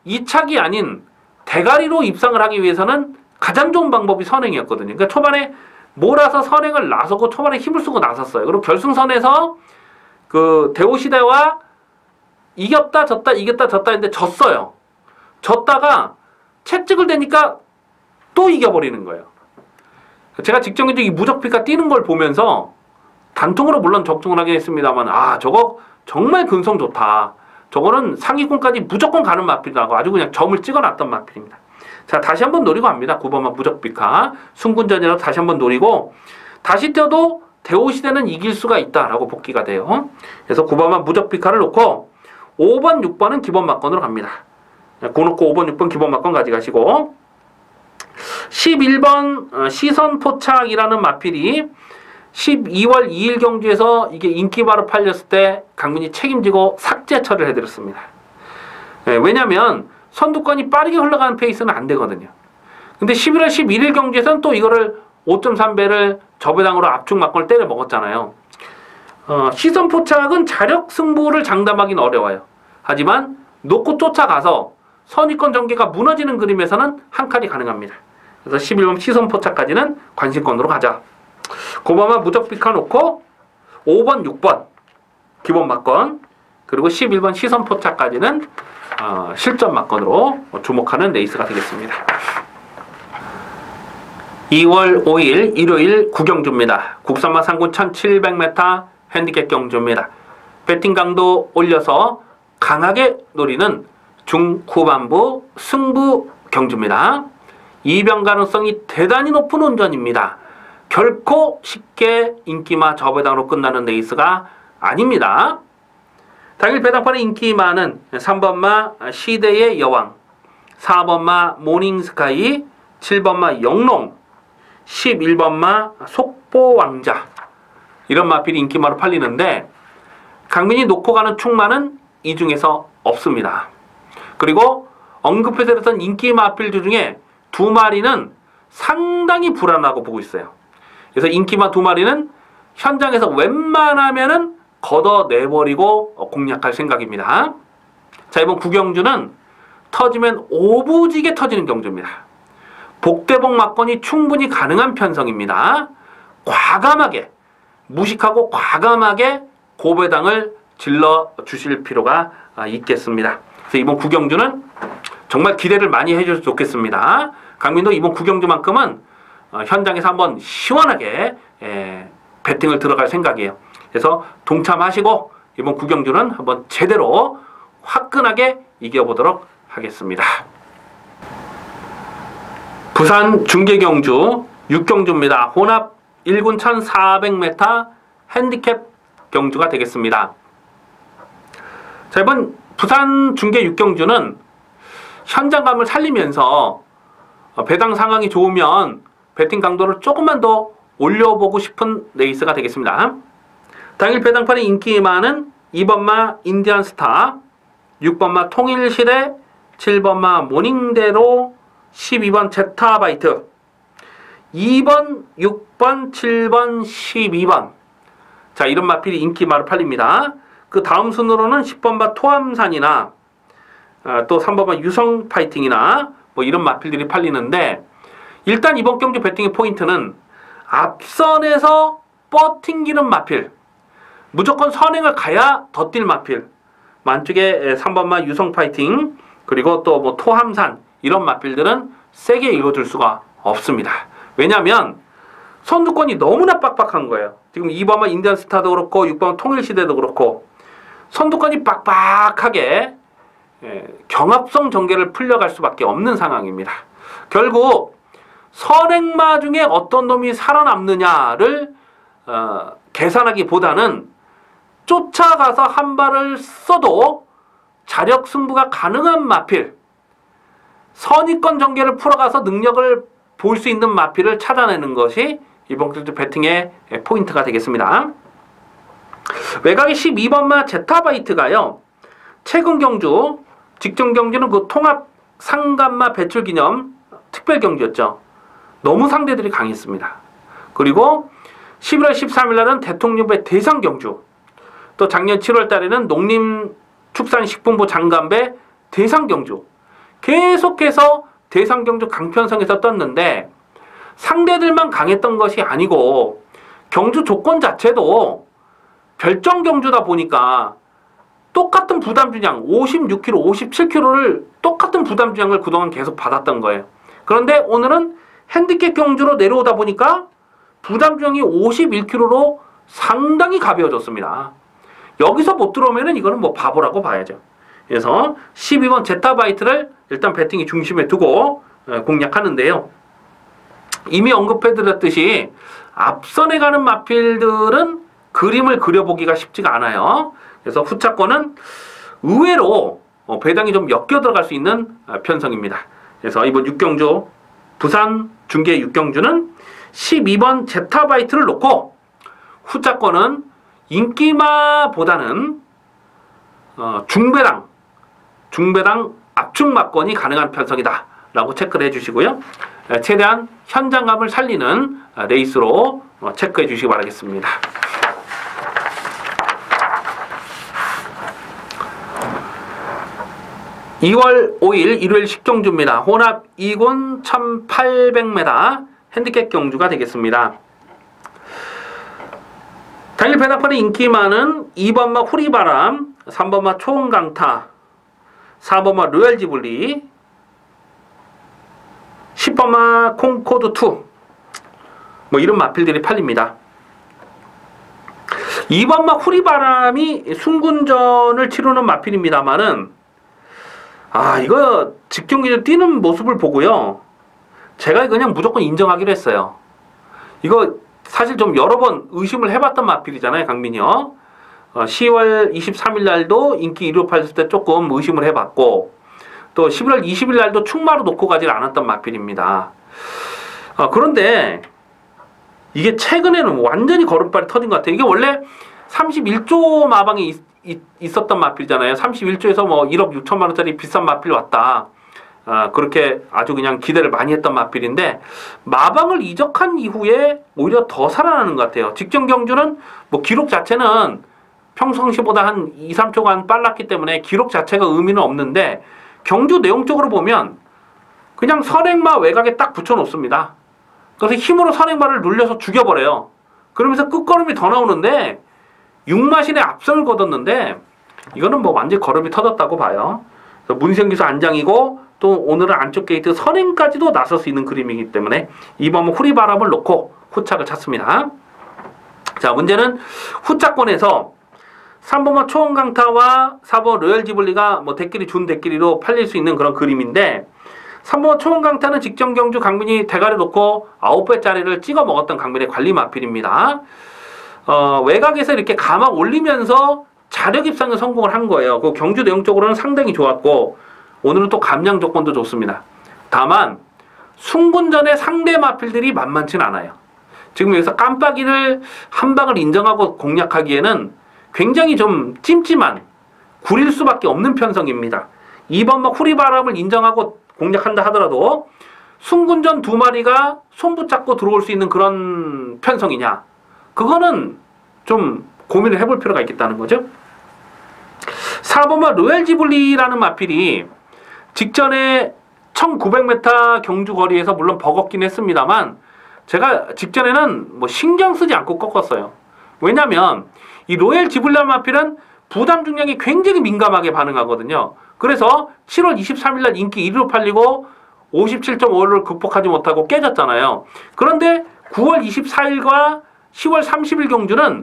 2착이 아닌 대가리로 입상을 하기 위해서는 가장 좋은 방법이 선행이었거든요. 그러니까 초반에 몰아서 선행을 나서고 초반에 힘을 쓰고 나섰어요. 그리고 결승선에서 그 대호시대와 이겼다 졌다 이겼다 졌다 했는데 졌어요. 졌다가 채찍을 대니까 또 이겨버리는 거예요. 제가 직전에 이 무적비카 뛰는 걸 보면서 단통으로 물론 적중을 하긴 했습니다만 저거 정말 근성 좋다. 저거는 상위권까지 무조건 가는 마필이라고 아주 그냥 점을 찍어놨던 마필입니다. 자 다시 한번 노리고 합니다. 9번마 무적비카 순군전이라도 다시 한번 노리고 다시 뛰어도 대호시대는 이길 수가 있다라고 복귀가 돼요. 그래서 9번만 무적비카를 놓고 5번, 6번은 기본 막건으로 갑니다. 그 놓고 5번, 6번 기본 막건 가져가시고 11번 시선포착이라는 마필이 12월 2일 경주에서 이게 인기바로 팔렸을 때 강민이 책임지고 삭제 처리를 해드렸습니다. 왜냐하면 선두권이 빠르게 흘러가는 페이스는 안 되거든요. 근데 11월 11일 경주에서는 또 이거를 5.3배를 저배당으로 압축 막건을 때려 먹었잖아요. 시선포착은 자력 승부를 장담하기는 어려워요. 하지만 놓고 쫓아가서 선위권 전개가 무너지는 그림에서는 한 칸이 가능합니다. 그래서 11번 시선포착까지는 관심권으로 가자. 9번만 무적비카 놓고 5번, 6번 기본 막건 그리고 11번 시선포착까지는 실전 막건으로 주목하는 레이스가 되겠습니다. 2월 5일 일요일 구경주입니다. 국산마 상군 1700m 핸디캡 경주입니다. 배팅 강도 올려서 강하게 노리는 중후반부 승부 경주입니다. 이변 가능성이 대단히 높은 운전입니다. 결코 쉽게 인기마 저배당으로 끝나는 레이스가 아닙니다. 당일 배당판의 인기 많은 3번마 시대의 여왕, 4번마 모닝스카이, 7번마 영롱, 11번마 속보왕자 이런 마필이 인기마로 팔리는데 강민이 놓고 가는 충마는 이 중에서 없습니다. 그리고 언급해드렸던 인기 마필들 중에 2마리는 상당히 불안하고 보고 있어요. 그래서 인기마 2마리는 현장에서 웬만하면은 걷어내버리고 공략할 생각입니다. 자, 이번 9경주는 터지면 오부지게 터지는 경주입니다. 복대복 막건이 충분히 가능한 편성입니다. 과감하게, 무식하고 과감하게 고배당을 질러 주실 필요가 있겠습니다. 그래서 이번 9경주는 정말 기대를 많이 해주셔서 좋겠습니다. 강민도 이번 9경주만큼은 현장에서 한번 시원하게 배팅을 들어갈 생각이에요. 그래서 동참하시고 이번 9경주는 한번 제대로 화끈하게 이겨보도록 하겠습니다. 부산 중계경주 6경주입니다. 혼합 1군 1400m 핸디캡 경주가 되겠습니다. 자, 이번 부산 중계 6경주는 현장감을 살리면서 배당 상황이 좋으면 배팅 강도를 조금만 더 올려보고 싶은 레이스가 되겠습니다. 당일 배당판의 인기 많은 2번마 인디안스타, 6번마 통일시대, 7번마 모닝대로, 12번 제타바이트, 2번, 6번, 7번, 12번. 자, 이런 마필이 인기마로 팔립니다. 그 다음 순으로는 10번마 토암산이나 또 3번마 유성파이팅이나 뭐 이런 마필들이 팔리는데, 일단 이번 경주 배팅의 포인트는 앞선에서 뻗팅기는 마필, 무조건 선행을 가야 더 뛸 마필, 만쪽에 3번마 유성파이팅, 그리고 또 뭐 토함산, 이런 마필들은 세게 읽어줄 수가 없습니다. 왜냐하면 선두권이 너무나 빡빡한 거예요. 지금 2번마 인디안스타도 그렇고 6번 통일시대도 그렇고 선두권이 빡빡하게 경합성 전개를 풀려갈 수밖에 없는 상황입니다. 결국 선행마 중에 어떤 놈이 살아남느냐를 계산하기보다는 쫓아가서 한 발을 써도 자력 승부가 가능한 마필, 선의권 전개를 풀어가서 능력을 볼 수 있는 마필을 찾아내는 것이 이번 경주 배팅의 포인트가 되겠습니다. 외곽의 12번마 제타바이트가요, 최근 경주, 직전 경주는 그 통합 상간마 배출 기념 특별 경주였죠. 너무 상대들이 강했습니다. 그리고 11월 13일 날은 대통령배 대상 경주, 또 작년 7월 달에는 농림축산식품부 장관배 대상 경주, 계속해서 대상 경주 강편성에서 떴는데 상대들만 강했던 것이 아니고 경주 조건 자체도 별정 경주다 보니까 똑같은 부담 주장 56kg, 57kg를 똑같은 부담 주장을 그동안 계속 받았던 거예요. 그런데 오늘은 핸디캡 경주로 내려오다 보니까 부담 주장이 51kg로 상당히 가벼워졌습니다. 여기서 못 들어오면은 이거는 뭐 바보라고 봐야죠. 그래서 12번 제타바이트를 일단 배팅이 중심에 두고 공략하는데요. 이미 언급해드렸듯이 앞선에 가는 마필들은 그림을 그려보기가 쉽지가 않아요. 그래서 후차권은 의외로 배당이 좀 엮여 들어갈 수 있는 편성입니다. 그래서 이번 6경주, 부산 중계 6경주는 12번 제타바이트를 놓고 후차권은 인기마보다는 중배당 압축막건이 가능한 편성이다 라고 체크를 해주시고요. 최대한 현장감을 살리는 레이스로 체크해 주시기 바라겠습니다. (2월 5일) 일요일 10경주입니다. 혼합 2군 1800m 핸디캡 경주가 되겠습니다. 당일 배당판의 인기 많은 2번마 후리바람, 3번마 초원강타, 4번마 로얄지블리, 10번마 콩코드2, 뭐 이런 마필들이 팔립니다. 2번마 후리바람이 순군전을 치르는 마필입니다만은, 이거 직경기를 뛰는 모습을 보고요, 제가 그냥 무조건 인정하기로 했어요. 이거 사실 좀 여러 번 의심을 해봤던 마필이잖아요, 강민이요. 10월 23일 날도 인기 1호 팔렸을 때 조금 의심을 해봤고, 또 11월 20일 날도 충마로 놓고 가지 않았던 마필입니다. 그런데 이게 최근에는 완전히 걸음발이 터진 것 같아요. 이게 원래 31조 마방에 있었던 마필이잖아요. 31조에서 뭐 1억 6천만 원짜리 비싼 마필 왔다. 그렇게 아주 그냥 기대를 많이 했던 마필인데 마방을 이적한 이후에 오히려 더 살아나는 것 같아요. 직전 경주는 뭐 기록 자체는 평상시보다 한 2, 3초간 빨랐기 때문에 기록 자체가 의미는 없는데 경주 내용적으로 보면 그냥 선행마 외곽에 딱 붙여놓습니다. 그래서 힘으로 선행마를 눌려서 죽여버려요. 그러면서 끝걸음이 더 나오는데 6마신의 앞선을 거뒀는데 이거는 뭐 완전히 걸음이 터졌다고 봐요. 문생기수 안장이고 또 오늘은 안쪽 게이트 선행까지도 나설 수 있는 그림이기 때문에 2번 후리바람을 놓고 후착을 찾습니다. 자, 문제는 후착권에서 3번은 초원강타와 4번 로열지블리가 뭐 대끼리 준 대끼리로 팔릴 수 있는 그런 그림인데 3번 초원강타는 직전 경주 강민이 대가리 놓고 9배짜리를 찍어 먹었던 강민의 관리 마필입니다. 외곽에서 이렇게 가막 올리면서 자력 입상에 성공을 한 거예요. 그 경주 내용적으로는 상당히 좋았고 오늘은 또 감량 조건도 좋습니다. 다만 순군전의 상대 마필들이 만만치는 않아요. 지금 여기서 깜빡이를 한 방을 인정하고 공략하기에는 굉장히 좀 찜찜한 구릴 수밖에 없는 편성입니다. 2번 막 후리바람을 인정하고 공략한다 하더라도 순군전 2마리가 손붙잡고 들어올 수 있는 그런 편성이냐, 그거는 좀 고민을 해볼 필요가 있겠다는 거죠. 4번마 로얄지블리라는 마필이 직전에 1900m 경주 거리에서 물론 버겁긴 했습니다만 제가 직전에는 뭐 신경 쓰지 않고 꺾었어요. 왜냐면 이 로얄지블리 마필은 부담 중량이 굉장히 민감하게 반응하거든요. 그래서 7월 23일날 인기 1위로 팔리고 57.5를 극복하지 못하고 깨졌잖아요. 그런데 9월 24일과 10월 30일 경주는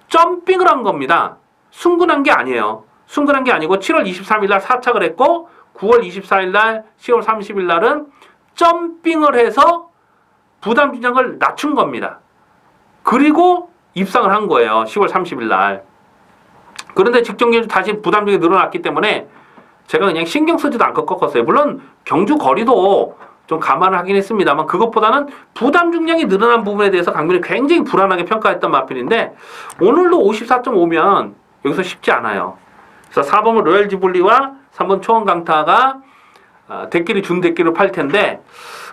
점핑을 한 겁니다. 순근한 게 아니에요. 순근한 게 아니고 7월 23일날 사착을 했고 9월 24일날 10월 30일날은 점핑을 해서 부담 중량을 낮춘 겁니다. 그리고 입상을 한 거예요. 10월 30일날. 그런데 직전 경주 다시 부담 중량이 늘어났기 때문에 제가 그냥 신경 쓰지도 않고 꺾었어요. 물론 경주 거리도 좀 감안을 하긴 했습니다만 그것보다는 부담 중량이 늘어난 부분에 대해서 강민이 굉장히 불안하게 평가했던 마필인데 오늘도 54.5면 여기서 쉽지 않아요. 그래서 4번은 로얄지블리와 3번 초원강타가 대끼리 준 대끼리로 팔 텐데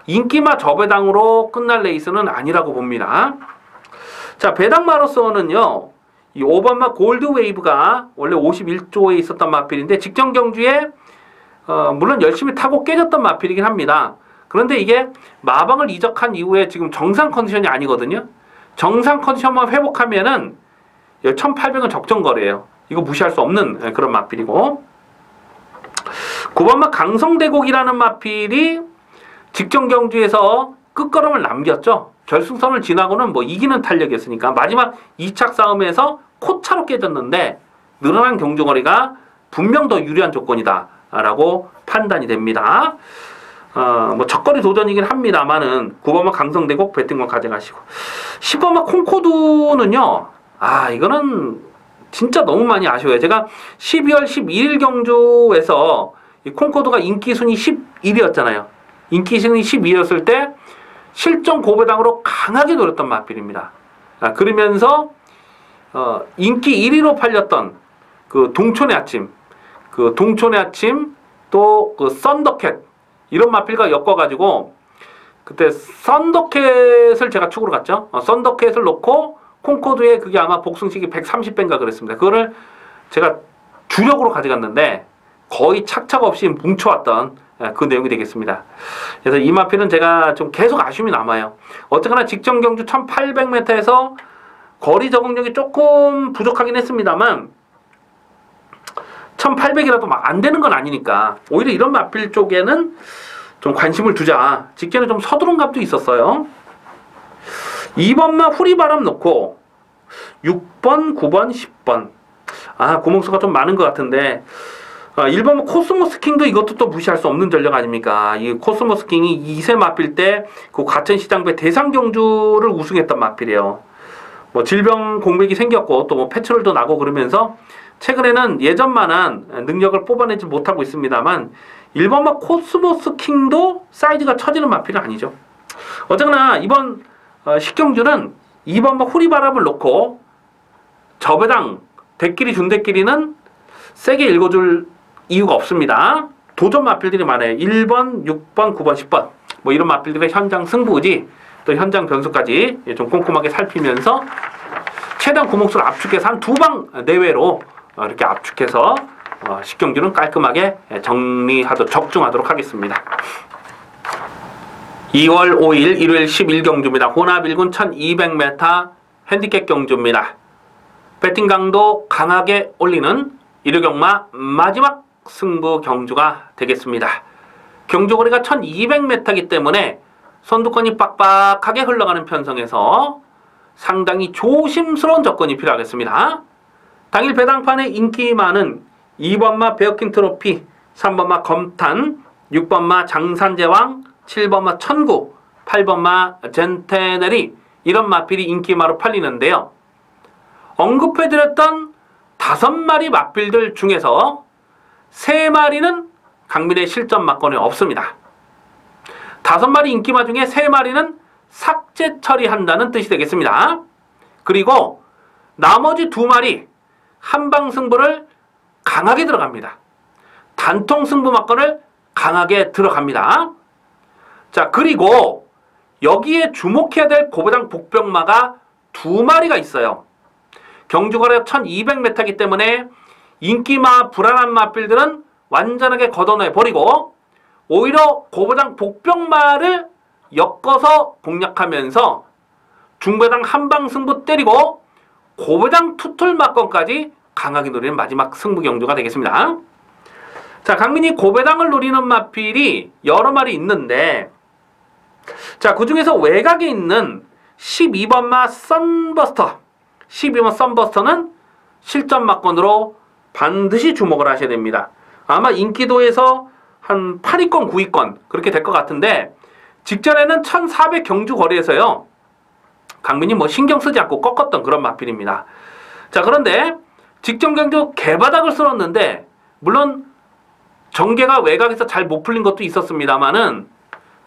인기마 저배당으로 끝날 레이스는 아니라고 봅니다. 자, 배당마로서는요, 이 5번마 골드웨이브가 원래 51조에 있었던 마필인데 직전 경주에 물론 열심히 타고 깨졌던 마필이긴 합니다. 그런데 이게 마방을 이적한 이후에 지금 정상 컨디션이 아니거든요. 정상 컨디션만 회복하면은 1800은 적정거리예요. 이거 무시할 수 없는 그런 마필이고 9번마 강성대곡이라는 마필이 직전 경주에서 끝걸음을 남겼죠. 결승선을 지나고는 뭐 이기는 탄력이었으니까 마지막 2착 싸움에서 코차로 깨졌는데 늘어난 경주거리가 분명 더 유리한 조건이다 라고 판단이 됩니다. 뭐 적거리 도전이긴 합니다만은 9번마 강성대곡 배팅권 가져가시고 10번마 콩코드는요, 이거는 진짜 너무 많이 아쉬워요. 제가 12월 12일 경주에서 이 콩코드가 인기 순위 11위였잖아요. 인기 순위 12위였을 때 실전 고배당으로 강하게 노렸던 마필입니다. 그러면서 인기 1위로 팔렸던 그 동촌의 아침, 또 그 썬더캣 이런 마필과 엮어가지고 그때 썬더캣을 제가 축으로 갔죠. 썬더캣을 놓고 콩코드에 그게 아마 복승식이 130배인가 그랬습니다. 그거를 제가 주력으로 가져갔는데 거의 착착 없이 뭉쳐왔던 그 내용이 되겠습니다. 그래서 이 마필은 제가 좀 계속 아쉬움이 남아요. 어쨌거나 직전 경주 1800m에서 거리 적응력이 조금 부족하긴 했습니다만 1800이라도 막 안 되는 건 아니니까 오히려 이런 마필 쪽에는 좀 관심을 두자. 직전에 좀 서두른 감도 있었어요. 2번만 후리바람 놓고 6번, 9번, 10번 구멍수가 좀 많은 것 같은데 1번 코스모스킹도 이것도 또 무시할 수 없는 전력 아닙니까? 이 코스모스킹이 2세 마필 때 그 과천시장배 대상경주를 우승했던 마필이에요. 뭐 질병 공백이 생겼고 또 뭐 패출도 나고 그러면서 최근에는 예전만한 능력을 뽑아내지 못하고 있습니다만 1번마 코스모스킹도 사이즈가 처지는 마필은 아니죠. 어쨌거나 이번 식경주는 2번마 후리바람을 놓고 저배당 대끼리 준대끼리는 세게 읽어줄 이유가 없습니다. 도전 마필들이 많아요. 1번, 6번, 9번, 10번 뭐 이런 마필들의 현장 승부지 또 현장 변수까지 좀 꼼꼼하게 살피면서 최대한 구목수를 압축해서 한 2방 내외로 이렇게 압축해서 10경주는 깔끔하게 적중하도록 하겠습니다. 2월 5일 일요일 11경주입니다. 혼합 1군 1200m 핸디캡 경주입니다. 배팅 강도 강하게 올리는 일요경마 마지막 승부 경주가 되겠습니다. 경주거리가 1200m이기 때문에 선두권이 빡빡하게 흘러가는 편성에서 상당히 조심스러운 접근이 필요하겠습니다. 당일 배당판에 인기 많은 2번마 베어킨 트로피, 3번마 검탄, 6번마 장산제왕, 7번마 천구, 8번마 젠테넬이 이런 마필이 인기마로 팔리는데요. 언급해드렸던 5마리 마필들 중에서 3마리는 강민의 실전 막권에 없습니다. 5마리 인기마 중에 3마리는 삭제 처리한다는 뜻이 되겠습니다. 그리고 나머지 2마리 한방 승부를 강하게 들어갑니다. 단통 승부 막권을 강하게 들어갑니다. 자, 그리고 여기에 주목해야 될 고배당 복병마가 2마리가 있어요. 경주거리가 1200m이기 때문에 인기마 불안한 마필들은 완전하게 걷어내 버리고 오히려 고배당 복병마를 엮어서 공략하면서 중배당 한방 승부 때리고 고배당 투툴 막건까지 강하게 노리는 마지막 승부 경주가 되겠습니다. 자, 강민이 고배당을 노리는 마필이 여러 마리 있는데, 자, 그 중에서 외곽에 있는 12번마 썬버스터, 12번 썬버스터는 실전 막건으로 반드시 주목을 하셔야 됩니다. 아마 인기도에서 한 8위권, 9위권 그렇게 될 것 같은데 직전에는 1400 경주 거리에서요 강민이 뭐 신경 쓰지 않고 꺾었던 그런 마필입니다. 자, 그런데 직전 경주 개바닥을 쓸었는데 물론 전개가 외곽에서 잘 못 풀린 것도 있었습니다만은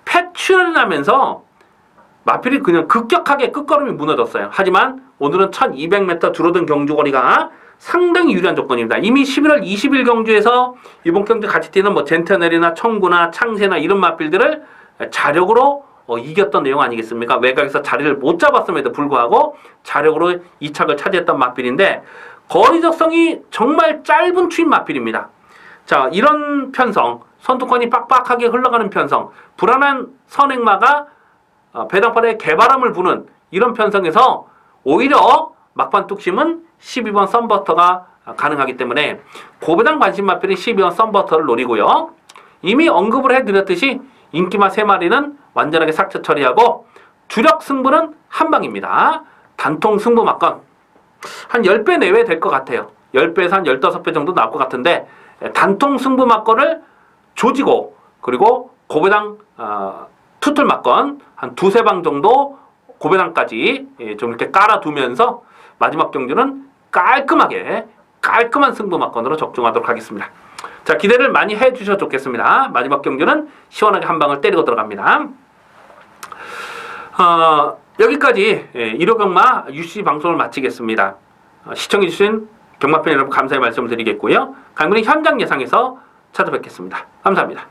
패출을 나면서 마필이 그냥 급격하게 끝걸음이 무너졌어요. 하지만 오늘은 1200m 줄어든 경주거리가 상당히 유리한 조건입니다. 이미 11월 20일 경주에서 이번 경주 같이 뛰는 뭐 젠테넬이나 청구나 창세나 이런 마필들을 자력으로 이겼던 내용 아니겠습니까? 외곽에서 자리를 못 잡았음에도 불구하고 자력으로 2착을 차지했던 마필인데 거리적성이 정말 짧은 추인 마필입니다. 자, 이런 편성, 선두권이 빡빡하게 흘러가는 편성, 불안한 선행마가 배당판에 개바람을 부는 이런 편성에서 오히려 막판 뚝심은 12번 썬버터가 가능하기 때문에 고배당 관심 마필이 12번 썬버터를 노리고요. 이미 언급을 해드렸듯이 인기마 3마리는 완전하게 삭제 처리하고 주력 승부는 한방입니다. 단통 승부 막건 한 10배 내외 될 것 같아요. 10배에서 한 15배 정도 나올 것 같은데 단통 승부 막건을 조지고 그리고 고배당 투툴 막건 한 2~3방 정도 고배당까지 좀 이렇게 깔아두면서 마지막 경주는 깔끔한 승부 막건으로 적중하도록 하겠습니다. 자, 기대를 많이 해주셔도 좋겠습니다. 마지막 경주는 시원하게 한 방을 때리고 들어갑니다. 여기까지 일요경마 UC 방송을 마치겠습니다. 시청해주신 경마팬 여러분 감사의 말씀을 드리겠고요. 강민의 현장 예상에서 찾아뵙겠습니다. 감사합니다.